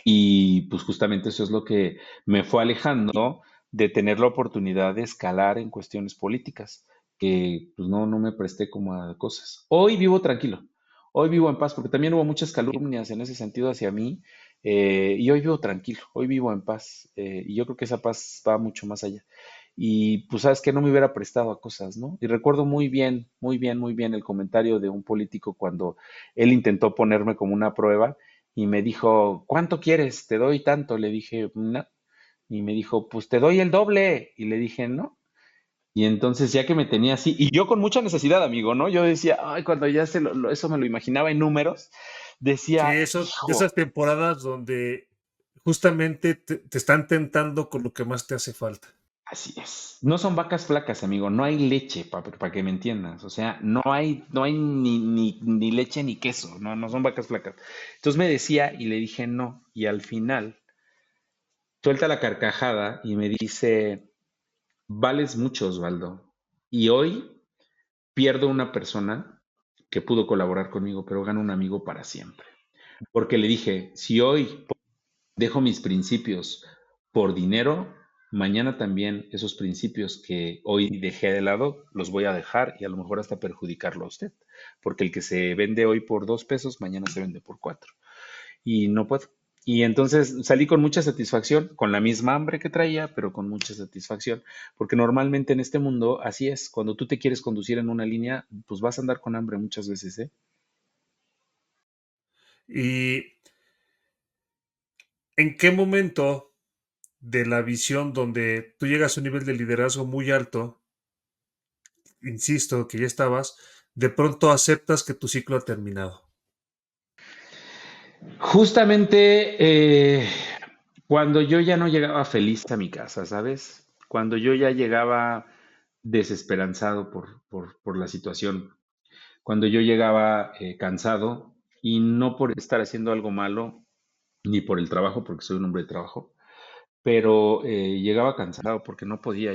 Y pues justamente eso es lo que me fue alejando de tener la oportunidad de escalar en cuestiones políticas, que pues no me presté como a cosas. Hoy vivo tranquilo, hoy vivo en paz, porque también hubo muchas calumnias en ese sentido hacia mí, y hoy vivo tranquilo, hoy vivo en paz, y yo creo que esa paz va mucho más allá. Y pues sabes que no me hubiera prestado a cosas, ¿no? Y recuerdo muy bien, muy bien, muy bien el comentario de un político cuando él intentó ponerme como una prueba y me dijo, ¿cuánto quieres? Te doy tanto. Le dije, no. Y me dijo, pues te doy el doble. Y le dije, no. Y entonces ya que me tenía así, y yo con mucha necesidad, amigo, ¿no? Yo decía, ay, cuando ya eso me lo imaginaba en números, Sí, decía, eso, de hijo, esas temporadas donde justamente te están tentando con lo que más te hace falta. así es. No son vacas flacas, amigo, no hay leche, para que me entiendas. O sea, no hay ni leche ni queso, no son vacas flacas. Entonces me decía y le dije no, y al final suelta la carcajada y me dice, vales mucho, Osvaldo. Y hoy pierdo una persona que pudo colaborar conmigo, pero gano un amigo para siempre. Porque le dije, si hoy dejo mis principios por dinero, mañana también esos principios que hoy dejé de lado, los voy a dejar y a lo mejor hasta perjudicarlo a usted. Porque el que se vende hoy por 2 pesos, mañana se vende por 4 y no puedo. Y entonces salí con mucha satisfacción, con la misma hambre que traía, pero con mucha satisfacción, porque normalmente en este mundo así es, cuando tú te quieres conducir en una línea, pues vas a andar con hambre muchas veces, ¿eh? ¿Y en qué momento de la visión donde tú llegas a un nivel de liderazgo muy alto, insisto, que ya estabas, de pronto aceptas que tu ciclo ha terminado? Justamente cuando yo ya no llegaba feliz a mi casa, ¿sabes? Cuando yo ya llegaba desesperanzado por la situación, cuando yo llegaba cansado y no por estar haciendo algo malo, ni por el trabajo, porque soy un hombre de trabajo, pero llegaba cansado porque no podía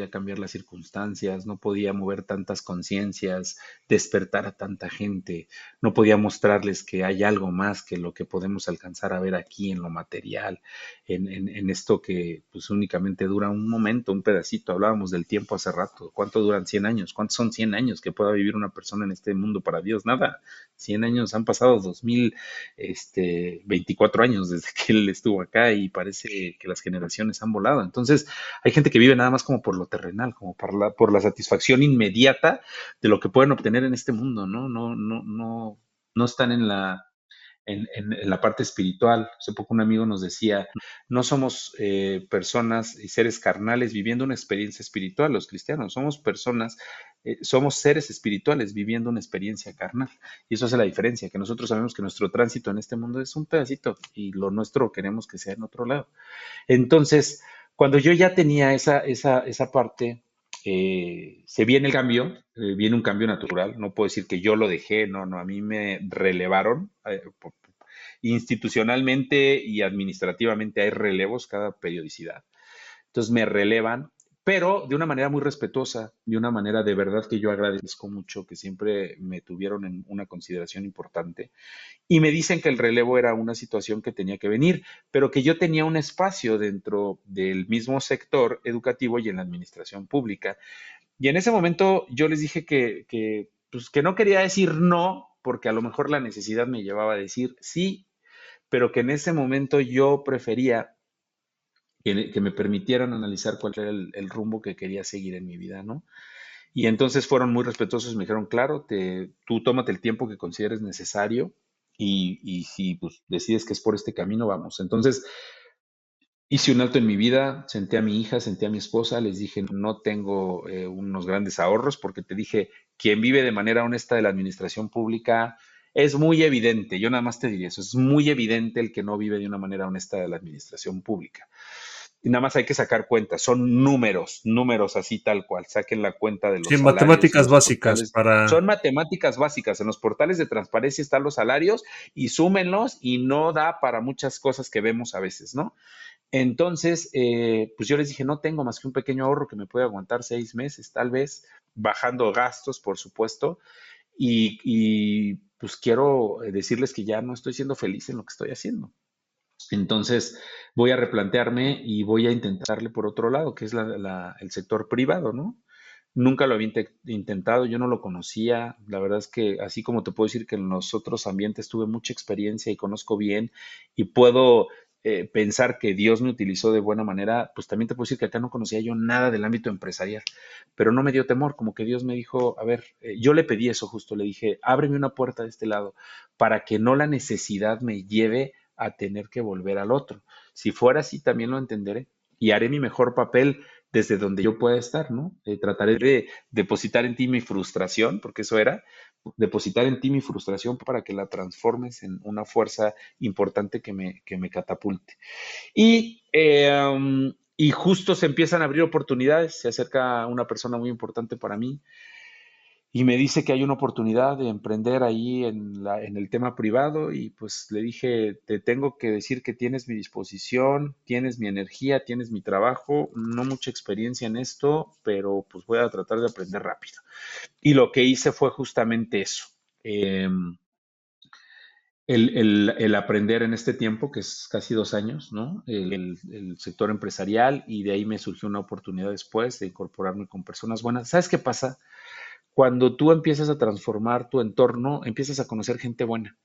cambiar las circunstancias, no podía mover tantas conciencias, despertar a tanta gente, no podía mostrarles que hay algo más que lo que podemos alcanzar a ver aquí en lo material, en esto que pues únicamente dura un momento, un pedacito. Hablábamos del tiempo hace rato. ¿Cuánto duran 100 años? ¿Cuántos son 100 años que pueda vivir una persona en este mundo para Dios? Nada. 100 años han pasado 24 años desde que él estuvo acá y parece que las generaciones han volado. Entonces, hay gente que vive nada más como por lo terrenal, como por la satisfacción inmediata de lo que pueden obtener en este mundo, ¿no? No están en la parte espiritual. Hace poco un amigo nos decía, no somos personas y seres carnales viviendo una experiencia espiritual, los cristianos, somos personas, somos seres espirituales viviendo una experiencia carnal. Y eso hace la diferencia, que nosotros sabemos que nuestro tránsito en este mundo es un pedacito y lo nuestro queremos que sea en otro lado. Entonces, cuando yo ya tenía esa parte, se viene el cambio, viene un cambio natural, no puedo decir que yo lo dejé, no, a mí me relevaron. Institucionalmente y administrativamente hay relevos cada periodicidad. Entonces me relevan, pero de una manera muy respetuosa, de una manera de verdad que yo agradezco mucho, que siempre me tuvieron en una consideración importante. Y me dicen que el relevo era una situación que tenía que venir, pero que yo tenía un espacio dentro del mismo sector educativo y en la administración pública. Y en ese momento yo les dije pues, que no quería decir no, porque a lo mejor la necesidad me llevaba a decir sí, pero que en ese momento yo prefería que me permitieran analizar cuál era el rumbo que quería seguir en mi vida, ¿no? Y entonces fueron muy respetuosos, me dijeron, claro, tú tómate el tiempo que consideres necesario y si pues, decides que es por este camino, vamos. Entonces hice un alto en mi vida, senté a mi hija, senté a mi esposa, les dije, no tengo unos grandes ahorros porque te dije, quien vive de manera honesta de la administración pública es muy evidente, yo nada más te diría eso, es muy evidente el que no vive de una manera honesta de la administración pública. Y nada más hay que sacar cuentas, son números así tal cual, saquen la cuenta de Sí, los salarios en matemáticas los básicas portales. para... Son matemáticas básicas, en los portales de transparencia están los salarios y súmenlos y no da para muchas cosas que vemos a veces, ¿no? Entonces, pues yo les dije, no tengo más que un pequeño ahorro que me puede aguantar 6 meses, tal vez, bajando gastos, por supuesto, pues quiero decirles que ya no estoy siendo feliz en lo que estoy haciendo. Entonces, voy a replantearme y voy a intentarle por otro lado, que es el sector privado, ¿no? Nunca lo había intentado, yo no lo conocía. La verdad es que así como te puedo decir que en los otros ambientes tuve mucha experiencia y conozco bien y puedo pensar que Dios me utilizó de buena manera, pues también te puedo decir que acá no conocía yo nada del ámbito empresarial, pero no me dio temor, como que Dios me dijo, a ver, yo le pedí eso justo, le dije, ábreme una puerta de este lado para que no la necesidad me lleve a tener que volver al otro. Si fuera así, también lo entenderé y haré mi mejor papel desde donde yo pueda estar, ¿no? Trataré de depositar en ti mi frustración, porque eso era, depositar en ti mi frustración para que la transformes en una fuerza importante que me catapulte. Y justo se empiezan a abrir oportunidades, se acerca una persona muy importante para mí y me dice que hay una oportunidad de emprender ahí en el tema privado y pues le dije, te tengo que decir que tienes mi disposición, tienes mi energía, tienes mi trabajo, no mucha experiencia en esto, pero pues voy a tratar de aprender rápido. Y lo que hice fue justamente eso. Eh, el aprender en este tiempo, que es casi 2 años, ¿no? El sector empresarial y de ahí me surgió una oportunidad después de incorporarme con personas buenas. ¿Sabes qué pasa? Cuando tú empiezas a transformar tu entorno, empiezas a conocer gente buena.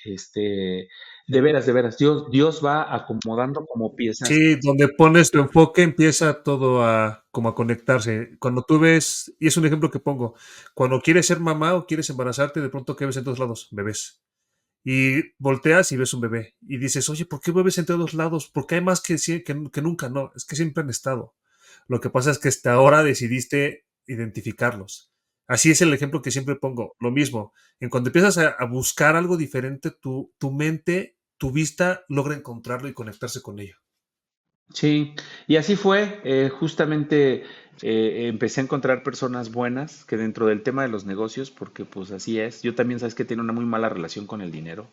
De veras, Dios va acomodando como piezas. Sí, donde pones tu enfoque empieza todo a como a conectarse. Cuando tú ves, y es un ejemplo que pongo, cuando quieres ser mamá o quieres embarazarte, de pronto ¿qué ves en todos lados? Bebés. Y volteas y ves un bebé. Y dices, oye, ¿por qué bebés en todos lados? Porque hay más que nunca. No, es que siempre han estado. Lo que pasa es que hasta ahora decidiste identificarlos. Así es el ejemplo que siempre pongo. Lo mismo, en cuando empiezas a buscar algo diferente, tu mente, tu vista logra encontrarlo y conectarse con ello. Sí, y así fue. Justamente empecé a encontrar personas buenas que dentro del tema de los negocios, porque pues así es. Yo también sabes que tiene una muy mala relación con el dinero.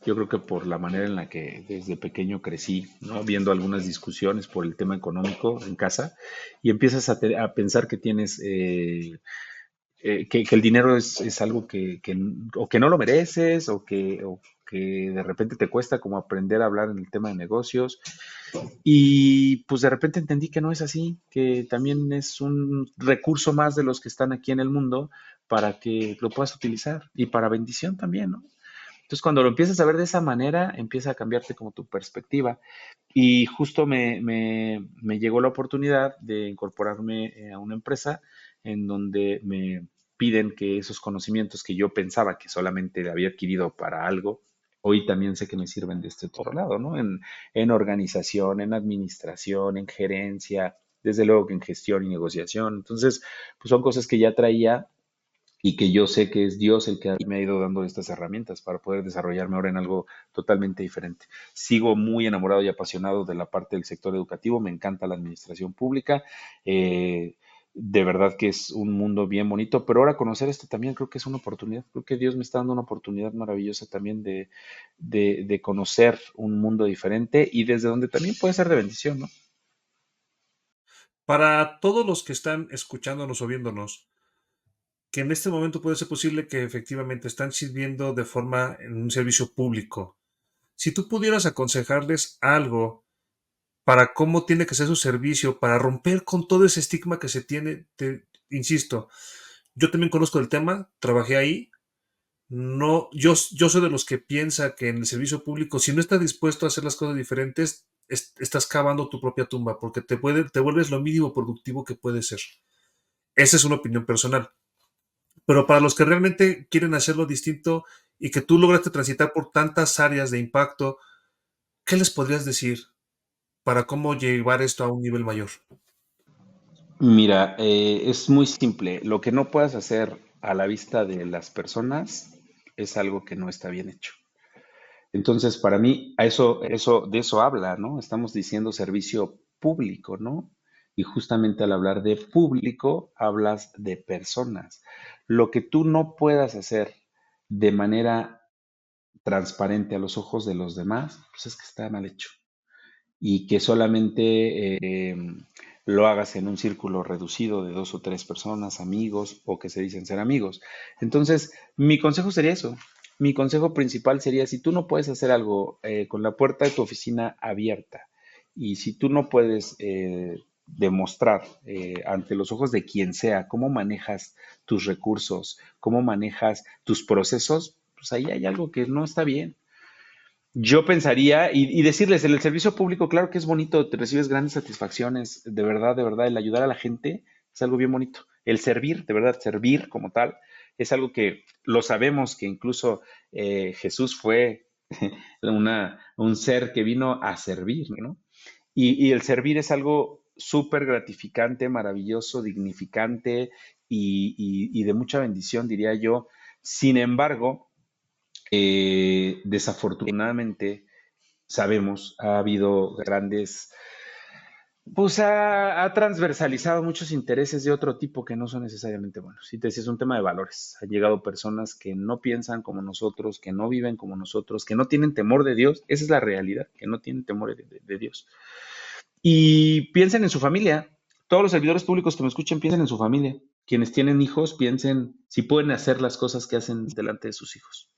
Yo creo que por la manera en la que desde pequeño crecí, ¿no? Viendo algunas discusiones por el tema económico en casa y empiezas a pensar que tienes, que el dinero es algo o que no lo mereces o que de repente te cuesta como aprender a hablar en el tema de negocios. Y pues de repente entendí que no es así, que también es un recurso más de los que están aquí en el mundo para que lo puedas utilizar y para bendición también, ¿no? Entonces, cuando lo empiezas a ver de esa manera, empieza a cambiarte como tu perspectiva. Y justo me llegó la oportunidad de incorporarme a una empresa en donde me piden que esos conocimientos que yo pensaba que solamente había adquirido para algo, hoy también sé que me sirven de este otro lado, ¿no? En organización, en administración, en gerencia, desde luego que en gestión y negociación. Entonces, pues son cosas que ya traía y que yo sé que es Dios el que me ha ido dando estas herramientas para poder desarrollarme ahora en algo totalmente diferente. Sigo muy enamorado y apasionado de la parte del sector educativo, me encanta la administración pública, de verdad que es un mundo bien bonito, pero ahora conocer esto también creo que es una oportunidad, creo que Dios me está dando una oportunidad maravillosa también de conocer un mundo diferente y desde donde también puede ser de bendición, ¿no? Para todos los que están escuchándonos o viéndonos, que en este momento puede ser posible que efectivamente están sirviendo de forma en un servicio público. Si tú pudieras aconsejarles algo para cómo tiene que ser su servicio, para romper con todo ese estigma que se tiene, te insisto, yo también conozco el tema, trabajé ahí. No, yo soy de los que piensa que en el servicio público, si no estás dispuesto a hacer las cosas diferentes, estás cavando tu propia tumba, porque te vuelves lo mínimo productivo que puede ser. Esa es una opinión personal. Pero para los que realmente quieren hacerlo distinto y que tú lograste transitar por tantas áreas de impacto, ¿qué les podrías decir para cómo llevar esto a un nivel mayor? Mira, es muy simple. Lo que no puedas hacer a la vista de las personas es algo que no está bien hecho. Entonces, para mí, de eso habla, ¿no? Estamos diciendo servicio público, ¿no? Y justamente al hablar de público, hablas de personas. Lo que tú no puedas hacer de manera transparente a los ojos de los demás, pues es que está mal hecho y que solamente lo hagas en un círculo reducido de dos o tres personas, amigos o que se dicen ser amigos. Entonces, mi consejo sería eso. Mi consejo principal sería, si tú no puedes hacer algo con la puerta de tu oficina abierta y si tú no puedes demostrar ante los ojos de quien sea cómo manejas tus recursos, cómo manejas tus procesos, pues ahí hay algo que no está bien. Yo pensaría, y decirles, en el servicio público, claro que es bonito, te recibes grandes satisfacciones, de verdad, el ayudar a la gente es algo bien bonito. El servir, de verdad, servir como tal, es algo que lo sabemos que incluso Jesús fue un ser que vino a servir, ¿no? Y el servir es algo súper gratificante, maravilloso, dignificante y de mucha bendición, diría yo. Sin embargo, desafortunadamente, sabemos, ha habido grandes, pues ha transversalizado muchos intereses de otro tipo que no son necesariamente buenos. Y te decía, es un tema de valores. Han llegado personas que no piensan como nosotros, que no viven como nosotros, que no tienen temor de Dios. Esa es la realidad, que no tienen temor de Dios. Y piensen en su familia. Todos los servidores públicos que me escuchen, piensen en su familia. Quienes tienen hijos, piensen si pueden hacer las cosas que hacen delante de sus hijos.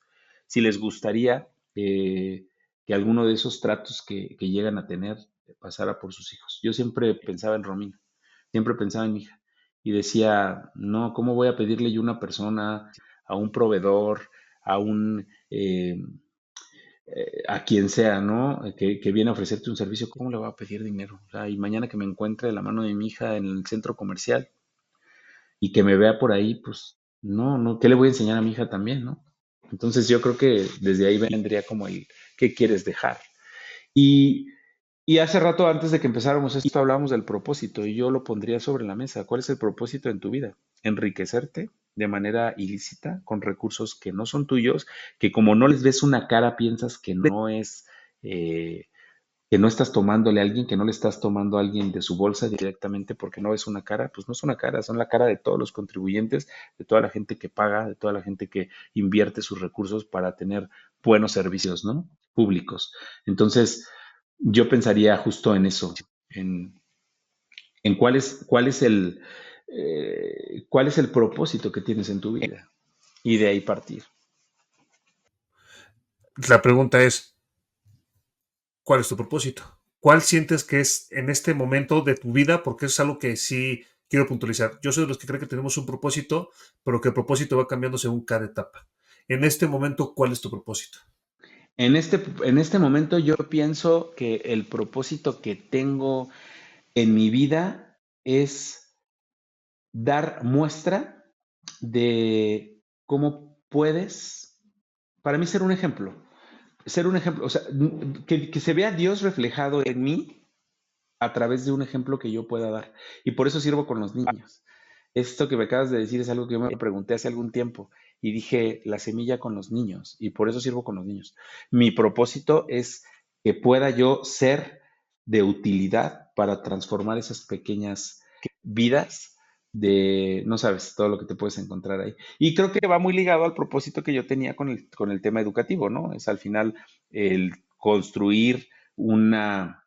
Si les gustaría que alguno de esos tratos que llegan a tener pasara por sus hijos. Yo siempre pensaba en Romina, siempre pensaba en mi hija y decía, no, ¿cómo voy a pedirle yo a una persona, a un proveedor, a un a quien sea, ¿no? Que viene a ofrecerte un servicio, ¿cómo le va a pedir dinero? O sea, y mañana que me encuentre de la mano de mi hija en el centro comercial y que me vea por ahí, pues no, no, ¿qué le voy a enseñar a mi hija también, no? Entonces yo creo que desde ahí vendría como el, ¿qué quieres dejar? Y, y hace rato, antes de que empezáramos esto, hablábamos del propósito y yo lo pondría sobre la mesa. ¿Cuál es el propósito en tu vida? Enriquecerte de manera ilícita con recursos que no son tuyos, que como no les ves una cara, piensas eh, que no estás tomándole a alguien, que no le estás tomando a alguien de su bolsa directamente porque no es una cara, pues no es una cara, son la cara de todos los contribuyentes, de toda la gente que paga, de toda la gente que invierte sus recursos para tener buenos servicios, ¿no? Públicos. Entonces, yo pensaría justo en eso, en, en cuál es el propósito que tienes en tu vida y de ahí partir. La pregunta es, ¿cuál es tu propósito? ¿Cuál sientes que es en este momento de tu vida? Porque es algo que sí quiero puntualizar. Yo soy de los que creen que tenemos un propósito, pero que el propósito va cambiando según cada etapa. En este momento, ¿cuál es tu propósito? En este momento yo pienso que el propósito que tengo en mi vida es dar muestra de cómo puedes, para mí ser un ejemplo, o sea, que se vea Dios reflejado en mí a través de un ejemplo que yo pueda dar. Y por eso sirvo con los niños. Esto que me acabas de decir es algo que yo me pregunté hace algún tiempo y dije, la semilla con los niños, y por eso sirvo con los niños. Mi propósito es que pueda yo ser de utilidad para transformar esas pequeñas vidas de, no sabes, todo lo que te puedes encontrar ahí. Y creo que va muy ligado al propósito que yo tenía con el tema educativo, ¿no? Es al final el construir una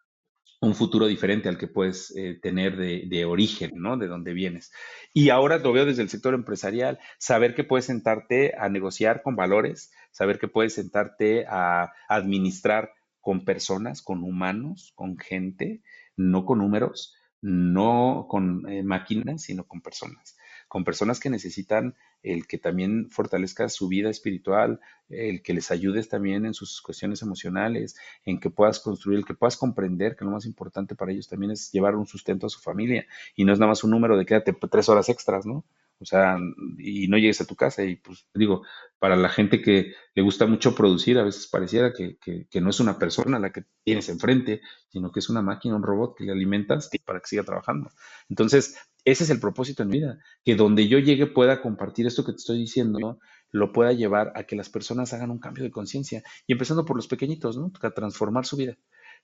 un futuro diferente al que puedes tener de origen, ¿no? De dónde vienes. Y ahora lo veo desde el sector empresarial, saber que puedes sentarte a negociar con valores, saber que puedes sentarte a administrar con personas, con humanos, con gente, no con números, no con máquinas, sino con personas que necesitan el que también fortalezcas su vida espiritual, el que les ayudes también en sus cuestiones emocionales, en que puedas construir, el que puedas comprender que lo más importante para ellos también es llevar un sustento a su familia y no es nada más un número de quédate 3 horas extras, ¿no? O sea, y no llegues a tu casa y pues digo, para la gente que le gusta mucho producir, a veces pareciera que no es una persona la que tienes enfrente, sino que es una máquina, un robot que le alimentas para que siga trabajando. Entonces, ese es el propósito en mi vida, que donde yo llegue pueda compartir esto que te estoy diciendo, ¿no? Lo pueda llevar a que las personas hagan un cambio de conciencia y empezando por los pequeñitos, ¿no? A transformar su vida.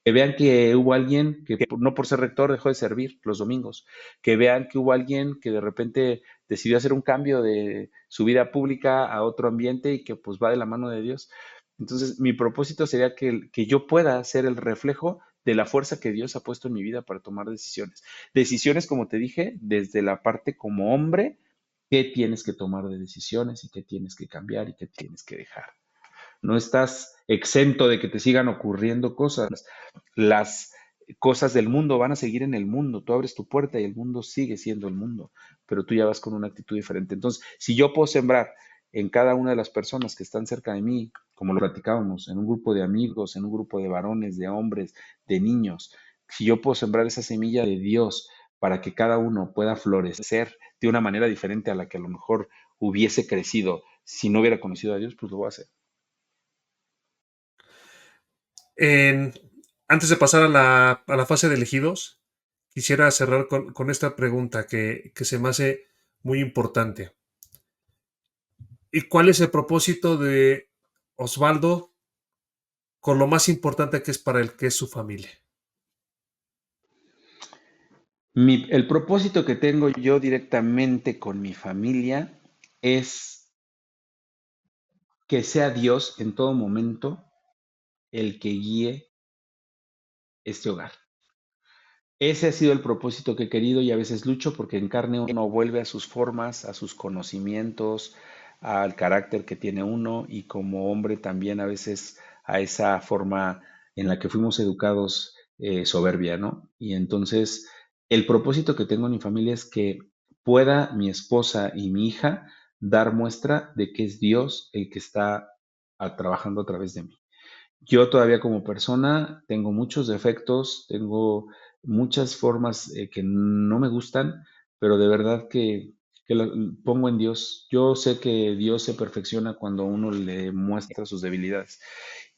Que vean que hubo alguien que no por ser rector dejó de servir los domingos. Que vean que hubo alguien que de repente decidió hacer un cambio de su vida pública a otro ambiente y que pues va de la mano de Dios. Entonces, mi propósito sería que yo pueda ser el reflejo de la fuerza que Dios ha puesto en mi vida para tomar decisiones. Decisiones, como te dije, desde la parte como hombre, qué tienes que tomar de decisiones y qué tienes que cambiar y qué tienes que dejar. No estás exento de que te sigan ocurriendo cosas. Las cosas del mundo van a seguir en el mundo. Tú abres tu puerta y el mundo sigue siendo el mundo, pero tú ya vas con una actitud diferente. Entonces, si yo puedo sembrar en cada una de las personas que están cerca de mí, como lo platicábamos, en un grupo de amigos, en un grupo de varones, de hombres, de niños, si yo puedo sembrar esa semilla de Dios para que cada uno pueda florecer de una manera diferente a la que a lo mejor hubiese crecido si no hubiera conocido a Dios, pues lo voy a hacer. En- Antes de pasar a la fase de elegidos, quisiera cerrar con esta pregunta que se me hace muy importante. ¿Y cuál es el propósito de Osvaldo con lo más importante que es para él, que es su familia? El propósito que tengo yo directamente con mi familia es que sea Dios en todo momento el que guíe este hogar. Ese ha sido el propósito que he querido y a veces lucho porque en carne uno vuelve a sus formas, a sus conocimientos, al carácter que tiene uno y como hombre también a veces a esa forma en la que fuimos educados soberbia, ¿no? Y entonces el propósito que tengo en mi familia es que pueda mi esposa y mi hija dar muestra de que es Dios el que está trabajando a través de mí. Yo todavía como persona tengo muchos defectos, tengo muchas formas que no me gustan, pero de verdad que lo pongo en Dios. Yo sé que Dios se perfecciona cuando uno le muestra sus debilidades.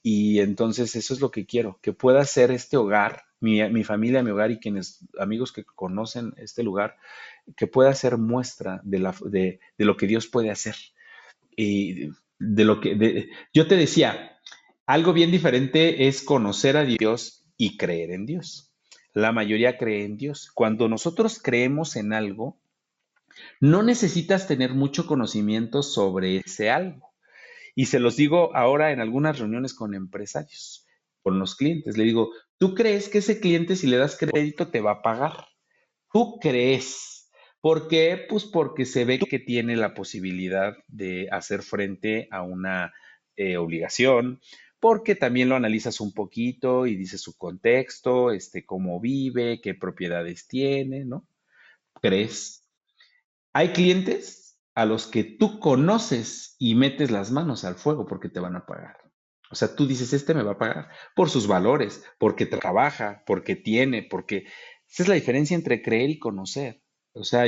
Y entonces eso es lo que quiero, que pueda ser este hogar, mi familia, mi hogar y quienes, amigos que conocen este lugar, que pueda ser muestra de lo que Dios puede hacer. Y yo te decía, algo bien diferente es conocer a Dios y creer en Dios. La mayoría cree en Dios. Cuando nosotros creemos en algo, no necesitas tener mucho conocimiento sobre ese algo. Y se los digo ahora en algunas reuniones con empresarios, con los clientes. Le digo, ¿tú crees que ese cliente si le das crédito te va a pagar? ¿Tú crees? ¿Por qué? Pues porque se ve que tiene la posibilidad de hacer frente a una obligación, porque también lo analizas un poquito y dices su contexto, cómo vive, qué propiedades tiene, ¿no? ¿Crees? Hay clientes a los que tú conoces y metes las manos al fuego porque te van a pagar. O sea, tú dices, este me va a pagar por sus valores, porque trabaja, porque tiene, porque... Esa es la diferencia entre creer y conocer. O sea,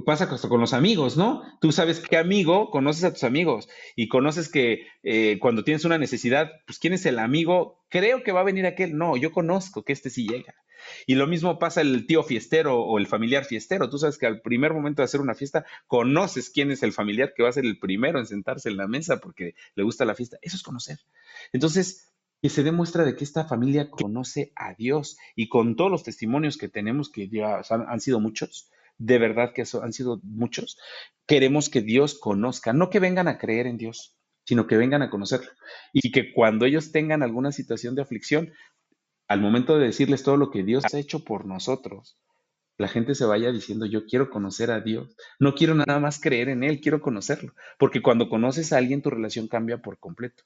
pasa hasta con los amigos, ¿no? Tú sabes qué amigo, conoces a tus amigos y conoces que cuando tienes una necesidad, pues ¿quién es el amigo? Creo que va a venir aquel. No, yo conozco que este sí llega. Y lo mismo pasa el tío fiestero o el familiar fiestero. Tú sabes que al primer momento de hacer una fiesta, conoces quién es el familiar que va a ser el primero en sentarse en la mesa porque le gusta la fiesta. Eso es conocer. Entonces, que se demuestra de que esta familia conoce a Dios y con todos los testimonios que tenemos, que ya han sido muchos, de verdad que han sido muchos, queremos que Dios conozca, no que vengan a creer en Dios, sino que vengan a conocerlo. Y que cuando ellos tengan alguna situación de aflicción, al momento de decirles todo lo que Dios ha hecho por nosotros, la gente se vaya diciendo, yo quiero conocer a Dios, no quiero nada más creer en Él, quiero conocerlo, porque cuando conoces a alguien tu relación cambia por completo.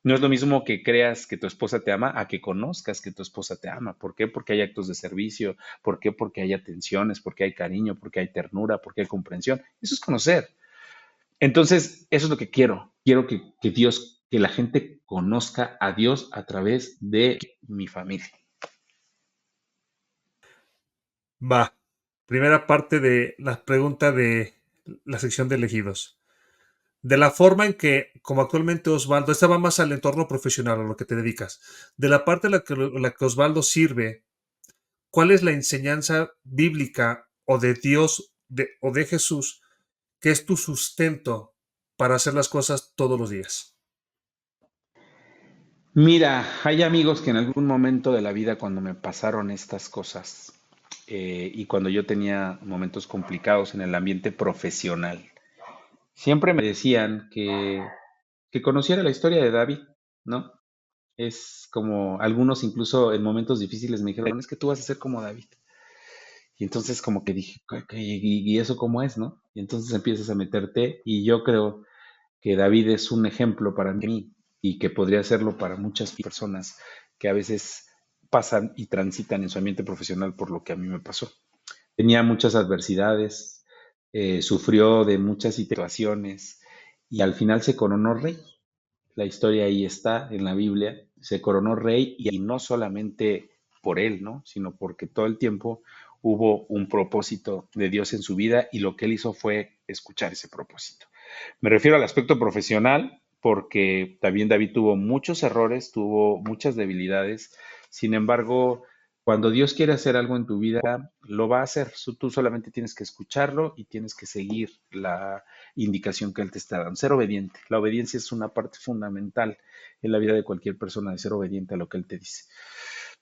No es lo mismo que creas que tu esposa te ama a que conozcas que tu esposa te ama. ¿Por qué? Porque hay actos de servicio. ¿Por qué? Porque hay atenciones, porque hay cariño, porque hay ternura, porque hay comprensión. Eso es conocer. Entonces, eso es lo que quiero. Quiero que Dios, que la gente conozca a Dios a través de mi familia. Va. Primera parte de la pregunta de la sección de elegidos. De la forma en que, como actualmente Osvaldo, esta va más al entorno profesional, a lo que te dedicas. De la parte en la que Osvaldo sirve, ¿cuál es la enseñanza bíblica o de Dios o de Jesús que es tu sustento para hacer las cosas todos los días? Mira, hay amigos que en algún momento de la vida cuando me pasaron estas cosas y cuando yo tenía momentos complicados en el ambiente profesional, siempre me decían que conociera la historia de David, ¿no? Es como algunos incluso en momentos difíciles me dijeron, es que tú vas a ser como David. Y entonces como que dije, "Ok, ¿y eso cómo es, no? Y entonces empiezas a meterte y yo creo que David es un ejemplo para mí y que podría serlo para muchas personas que a veces pasan y transitan en su ambiente profesional por lo que a mí me pasó. Tenía muchas adversidades, sufrió de muchas situaciones y al final se coronó rey. La historia ahí está en la Biblia. Se coronó rey y no solamente por él, ¿no? Sino porque todo el tiempo hubo un propósito de Dios en su vida y lo que él hizo fue escuchar ese propósito. Me refiero al aspecto profesional porque también David tuvo muchos errores, tuvo muchas debilidades. Sin embargo, cuando Dios quiere hacer algo en tu vida, lo va a hacer. Tú solamente tienes que escucharlo y tienes que seguir la indicación que Él te está dando. Ser obediente. La obediencia es una parte fundamental en la vida de cualquier persona, de ser obediente a lo que Él te dice.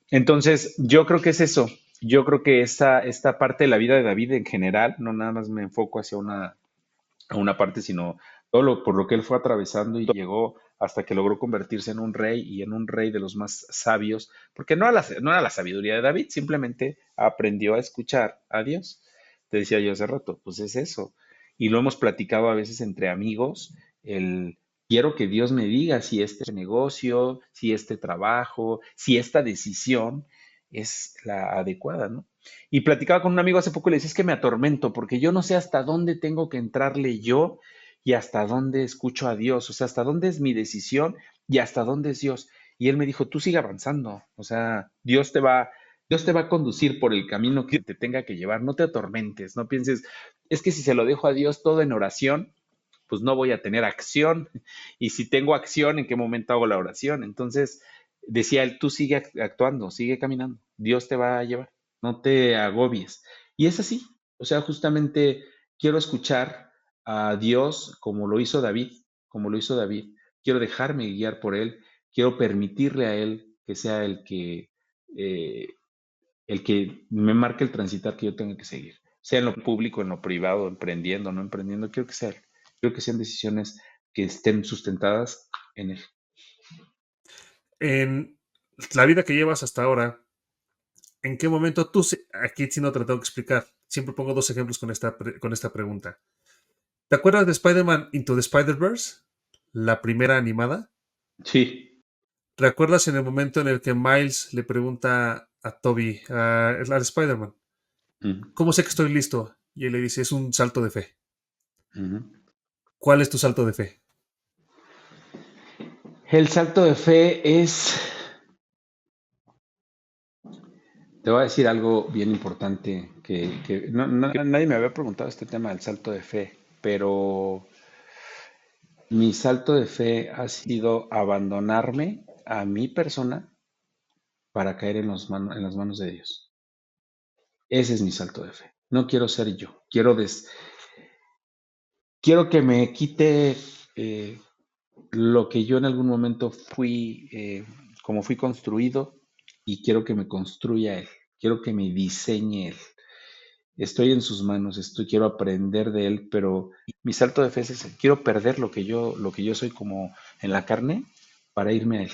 Entonces, yo creo que es eso. Yo creo que esta parte de la vida de David en general, no nada más me enfoco hacia a una parte, sino por lo que él fue atravesando y llegó hasta que logró convertirse en un rey y en un rey de los más sabios, porque no era la sabiduría de David, simplemente aprendió a escuchar a Dios. Te decía yo hace rato, pues es eso. Y lo hemos platicado a veces entre amigos, el quiero que Dios me diga si este negocio, si este trabajo, si esta decisión es la adecuada, ¿no? Y platicaba con un amigo hace poco y le decía, es que me atormento porque yo no sé hasta dónde tengo que entrarle yo y hasta dónde escucho a Dios, o sea, hasta dónde es mi decisión y hasta dónde es Dios. Y él me dijo, tú sigue avanzando, o sea, Dios te va a conducir por el camino que te tenga que llevar, no te atormentes, no pienses, es que si se lo dejo a Dios todo en oración, pues no voy a tener acción. Y si tengo acción, ¿en qué momento hago la oración? Entonces, decía él, tú sigue actuando, sigue caminando, Dios te va a llevar, no te agobies. Y es así, o sea, justamente quiero escuchar a Dios como lo hizo David, como lo hizo David. Quiero dejarme guiar por él, quiero permitirle a él que sea eh, el que me marque el transitar que yo tenga que seguir, sea en lo público, en lo privado, emprendiendo, no emprendiendo, quiero que sea él. Quiero que sean decisiones que estén sustentadas en Él. En la vida que llevas hasta ahora, ¿en qué momento tú, aquí sí no te lo tengo que explicar, siempre pongo dos ejemplos con esta pregunta. ¿Te acuerdas de Spider-Man Into the Spider-Verse? La primera animada. Sí. ¿Recuerdas en el momento en el que Miles le pregunta a Toby, al Spider-Man, Ujú, ¿cómo sé que estoy listo? Y él le dice, es un salto de fe. ujú. ¿Cuál es tu salto de fe? El salto de fe es, te voy a decir algo bien importante que nadie me había preguntado este tema del salto de fe, pero mi salto de fe ha sido abandonarme a mi persona para caer en las manos de Dios. Ese es mi salto de fe. No quiero ser yo. Quiero que me quite eh, lo que yo en algún momento fui, como fui construido, y quiero que me construya Él. Quiero que me diseñe Él. Estoy en sus manos, quiero aprender de Él, pero mi salto de fe es ese. Quiero perder lo que yo soy como en la carne para irme a Él,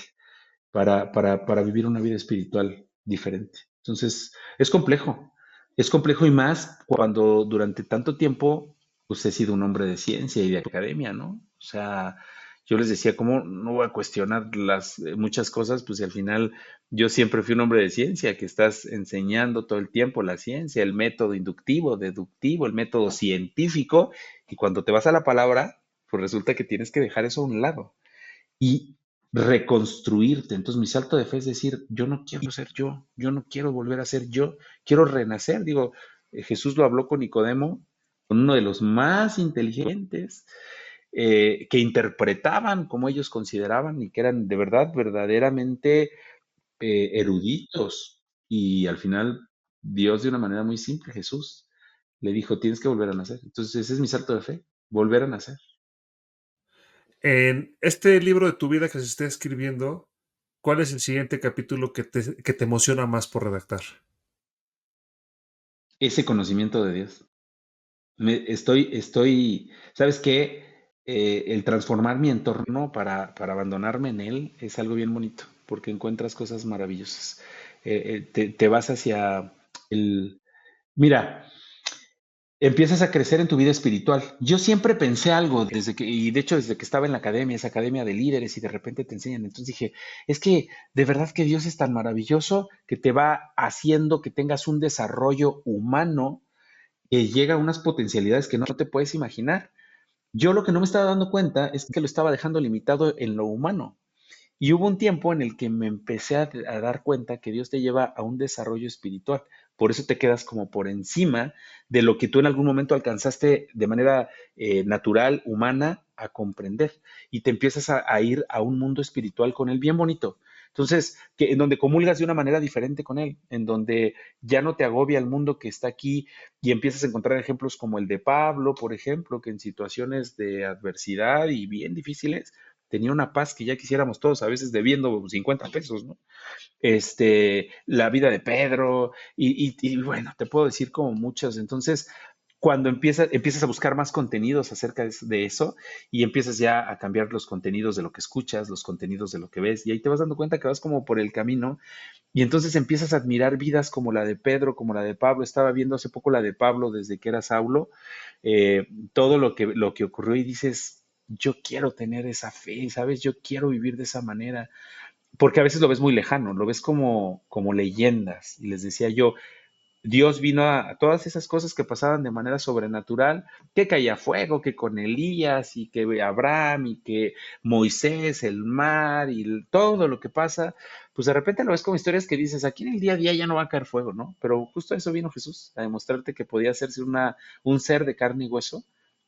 para vivir una vida espiritual diferente. Entonces, es complejo y más cuando durante tanto tiempo pues he sido un hombre de ciencia y de academia, ¿no? O sea, yo les decía, ¿cómo no voy a cuestionar las muchas cosas? Pues si al final yo siempre fui un hombre de ciencia, que estás enseñando todo el tiempo la ciencia, el método inductivo, deductivo, el método científico, y cuando te vas a la palabra, pues resulta que tienes que dejar eso a un lado y reconstruirte. Entonces mi salto de fe es decir, yo no quiero ser yo no quiero volver a ser yo, quiero renacer. Digo, Jesús lo habló con Nicodemo, con uno de los más inteligentes, que interpretaban como ellos consideraban y que eran de verdad, verdaderamente eruditos. Y al final, Dios de una manera muy simple, Jesús, le dijo, tienes que volver a nacer. Entonces ese es mi salto de fe, volver a nacer. En este libro de tu vida que se está escribiendo, ¿cuál es el siguiente capítulo que te emociona más por redactar? Ese conocimiento de Dios. ¿Sabes qué? El transformar mi entorno para abandonarme en él es algo bien bonito, porque encuentras cosas maravillosas. Te vas hacia el... Mira, empiezas a crecer en tu vida espiritual. Yo siempre pensé algo y de hecho desde que estaba en la academia, esa academia de líderes y de repente te enseñan. Entonces dije, es que de verdad que Dios es tan maravilloso que te va haciendo que tengas un desarrollo humano que llega a unas potencialidades que no te puedes imaginar. Yo lo que no me estaba dando cuenta es que lo estaba dejando limitado en lo humano. Y hubo un tiempo en el que me empecé a dar cuenta que Dios te lleva a un desarrollo espiritual. Por eso te quedas como por encima de lo que tú en algún momento alcanzaste de manera natural, humana, a comprender. Y te empiezas a ir a un mundo espiritual con Él bien bonito. Entonces, en donde comulgas de una manera diferente con Él, en donde ya no te agobia el mundo que está aquí y empiezas a encontrar ejemplos como el de Pablo, por ejemplo, que en situaciones de adversidad y bien difíciles, tenía una paz que ya quisiéramos todos, a veces debiendo 50 pesos, ¿no? La vida de Pedro, y bueno, te puedo decir como muchas. Entonces, cuando empiezas a buscar más contenidos acerca de eso y empiezas ya a cambiar los contenidos de lo que escuchas, los contenidos de lo que ves, y ahí te vas dando cuenta que vas como por el camino y entonces empiezas a admirar vidas como la de Pedro, como la de Pablo. Estaba viendo hace poco la de Pablo desde que era Saulo, todo lo que ocurrió y dices, yo quiero tener esa fe, ¿sabes? Yo quiero vivir de esa manera, porque a veces lo ves muy lejano, lo ves como leyendas. Y les decía yo, Dios vino a todas esas cosas que pasaban de manera sobrenatural, que caía fuego, que con Elías y que Abraham y que Moisés, el mar y todo lo que pasa, pues de repente lo ves como historias que dices, aquí en el día a día ya no va a caer fuego, ¿no? Pero justo a eso vino Jesús, a demostrarte que podía hacerse un ser de carne y hueso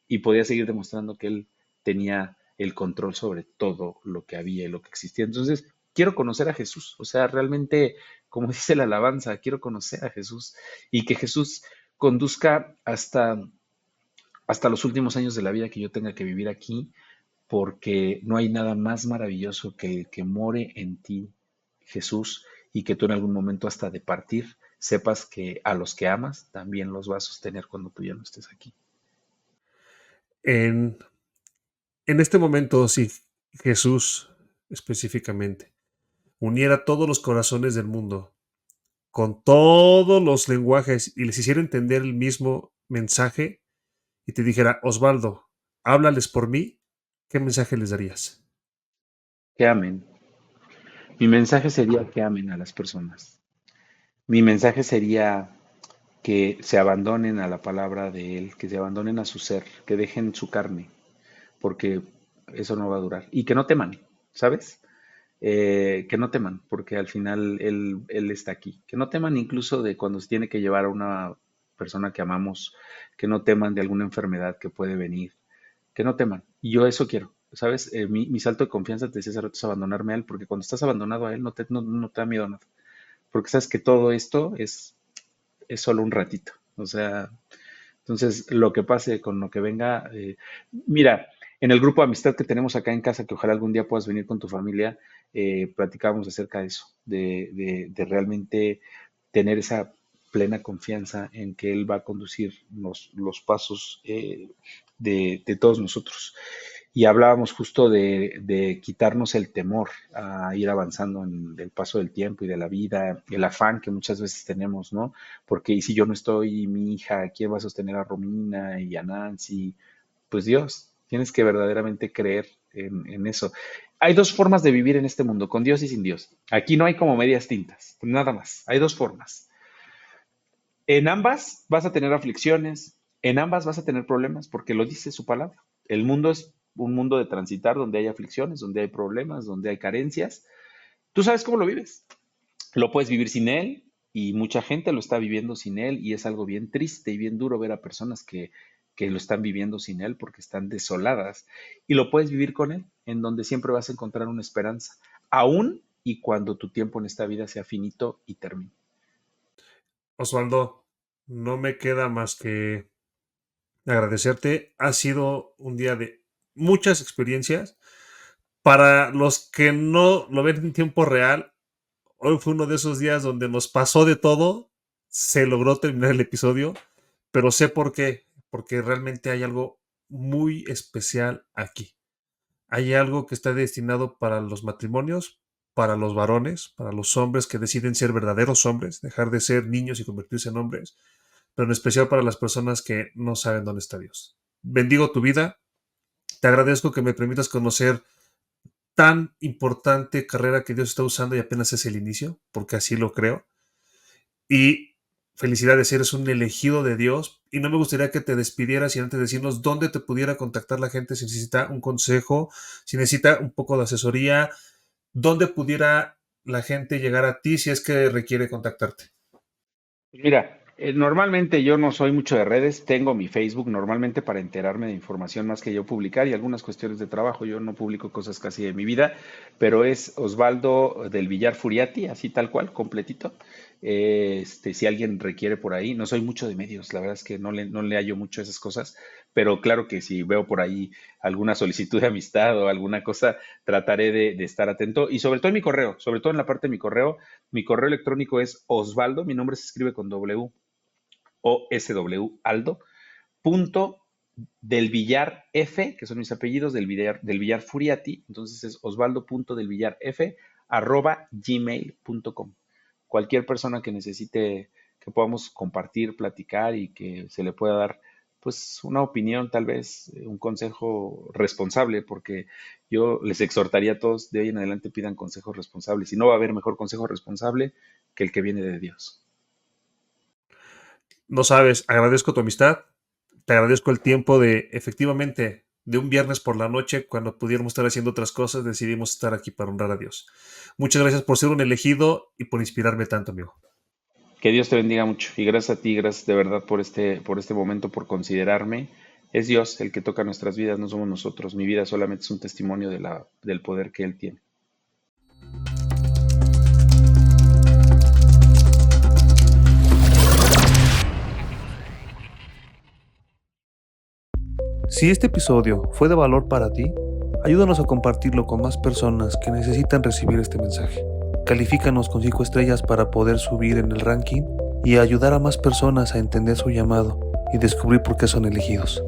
y podía seguir demostrando que él tenía el control sobre todo lo que había y lo que existía. Entonces, quiero conocer a Jesús, o sea, realmente, como dice la alabanza, quiero conocer a Jesús y que Jesús conduzca hasta los últimos años de la vida que yo tenga que vivir aquí, porque no hay nada más maravilloso que el que more en ti, Jesús, y que tú en algún momento hasta de partir sepas que a los que amas también los vas a sostener cuando tú ya no estés aquí. En En este momento, si Jesús específicamente uniera todos los corazones del mundo con todos los lenguajes y les hiciera entender el mismo mensaje y te dijera, Osvaldo, háblales por mí, ¿qué mensaje les darías? Que amen. Mi mensaje sería que amen a las personas. Mi mensaje sería que se abandonen a la palabra de Él, que se abandonen a su ser, que dejen su carne, porque eso no va a durar. Y que no teman, ¿sabes? Que no teman, porque al final él está aquí. Que no teman incluso de cuando se tiene que llevar a una persona que amamos, que no teman de alguna enfermedad que puede venir, que no teman. Y yo eso quiero, ¿sabes? Mi salto de confianza, te decía hace rato, es abandonarme a él, porque cuando estás abandonado a él no te da miedo a nada, porque sabes que todo esto es solo un ratito. O sea, entonces lo que pase con lo que venga, mira, en el grupo de amistad que tenemos acá en casa, que ojalá algún día puedas venir con tu familia, platicábamos acerca de eso, de realmente tener esa plena confianza en que Él va a conducir los pasos de todos nosotros. Y hablábamos justo de quitarnos el temor a ir avanzando en el paso del tiempo y de la vida, el afán que muchas veces tenemos, ¿no? Porque y si yo no estoy, mi hija, ¿quién va a sostener a Romina y a Nancy? Pues Dios, tienes que verdaderamente creer en eso. Hay dos formas de vivir en este mundo, con Dios y sin Dios. Aquí no hay como medias tintas, nada más. Hay dos formas. En ambas vas a tener aflicciones, en ambas vas a tener problemas, porque lo dice su palabra. El mundo es un mundo de transitar donde hay aflicciones, donde hay problemas, donde hay carencias. Tú sabes cómo lo vives. Lo puedes vivir sin él y mucha gente lo está viviendo sin él y es algo bien triste y bien duro ver a personas que lo están viviendo sin él porque están desoladas. Y lo puedes vivir con él, en donde siempre vas a encontrar una esperanza, aún y cuando tu tiempo en esta vida sea finito y termine. Osvaldo, no me queda más que agradecerte. Ha sido un día de muchas experiencias. Para los que no lo ven en tiempo real, hoy fue uno de esos días donde nos pasó de todo. Se logró terminar el episodio, pero sé por qué. Porque realmente hay algo muy especial aquí. Hay algo que está destinado para los matrimonios, para los varones, para los hombres que deciden ser verdaderos hombres, dejar de ser niños y convertirse en hombres, pero en especial para las personas que no saben dónde está Dios. Bendigo tu vida. Te agradezco que me permitas conocer tan importante carrera que Dios está usando y apenas es el inicio, porque así lo creo. Y felicidades, eres un elegido de Dios. Y no me gustaría que te despidieras y antes de decirnos dónde te pudiera contactar la gente si necesita un consejo, si necesita un poco de asesoría, dónde pudiera la gente llegar a ti si es que requiere contactarte. Mira, normalmente yo no soy mucho de redes, tengo mi Facebook normalmente para enterarme de información más que yo publicar y algunas cuestiones de trabajo. Yo no publico cosas casi de mi vida, pero es Osvaldo del Villar Furiati, así tal cual, completito. Si alguien requiere por ahí, no soy mucho de medios, la verdad es que no le hallo mucho a esas cosas, pero claro que si veo por ahí alguna solicitud de amistad o alguna cosa, trataré de estar atento y sobre todo en mi correo, sobre todo en la parte de mi correo electrónico es Osvaldo, mi nombre se escribe con W, O-S-W, Aldo, punto del Villar F, que son mis apellidos, del Villar Furiati, entonces es osvaldo.delvillarf, @gmail.com. Cualquier persona que necesite que podamos compartir, platicar y que se le pueda dar pues una opinión, tal vez un consejo responsable, porque yo les exhortaría a todos de hoy en adelante pidan consejos responsables y no va a haber mejor consejo responsable que el que viene de Dios. No sabes, agradezco tu amistad, te agradezco el tiempo de, efectivamente, de un viernes por la noche, cuando pudiéramos estar haciendo otras cosas, decidimos estar aquí para honrar a Dios. Muchas gracias por ser un elegido y por inspirarme tanto, amigo. Que Dios te bendiga mucho y gracias a ti, gracias de verdad por este momento, por considerarme. Es Dios el que toca nuestras vidas, no somos nosotros. Mi vida solamente es un testimonio del poder que Él tiene. Si este episodio fue de valor para ti, ayúdanos a compartirlo con más personas que necesitan recibir este mensaje. Califícanos con 5 estrellas para poder subir en el ranking y ayudar a más personas a entender su llamado y descubrir por qué son elegidos.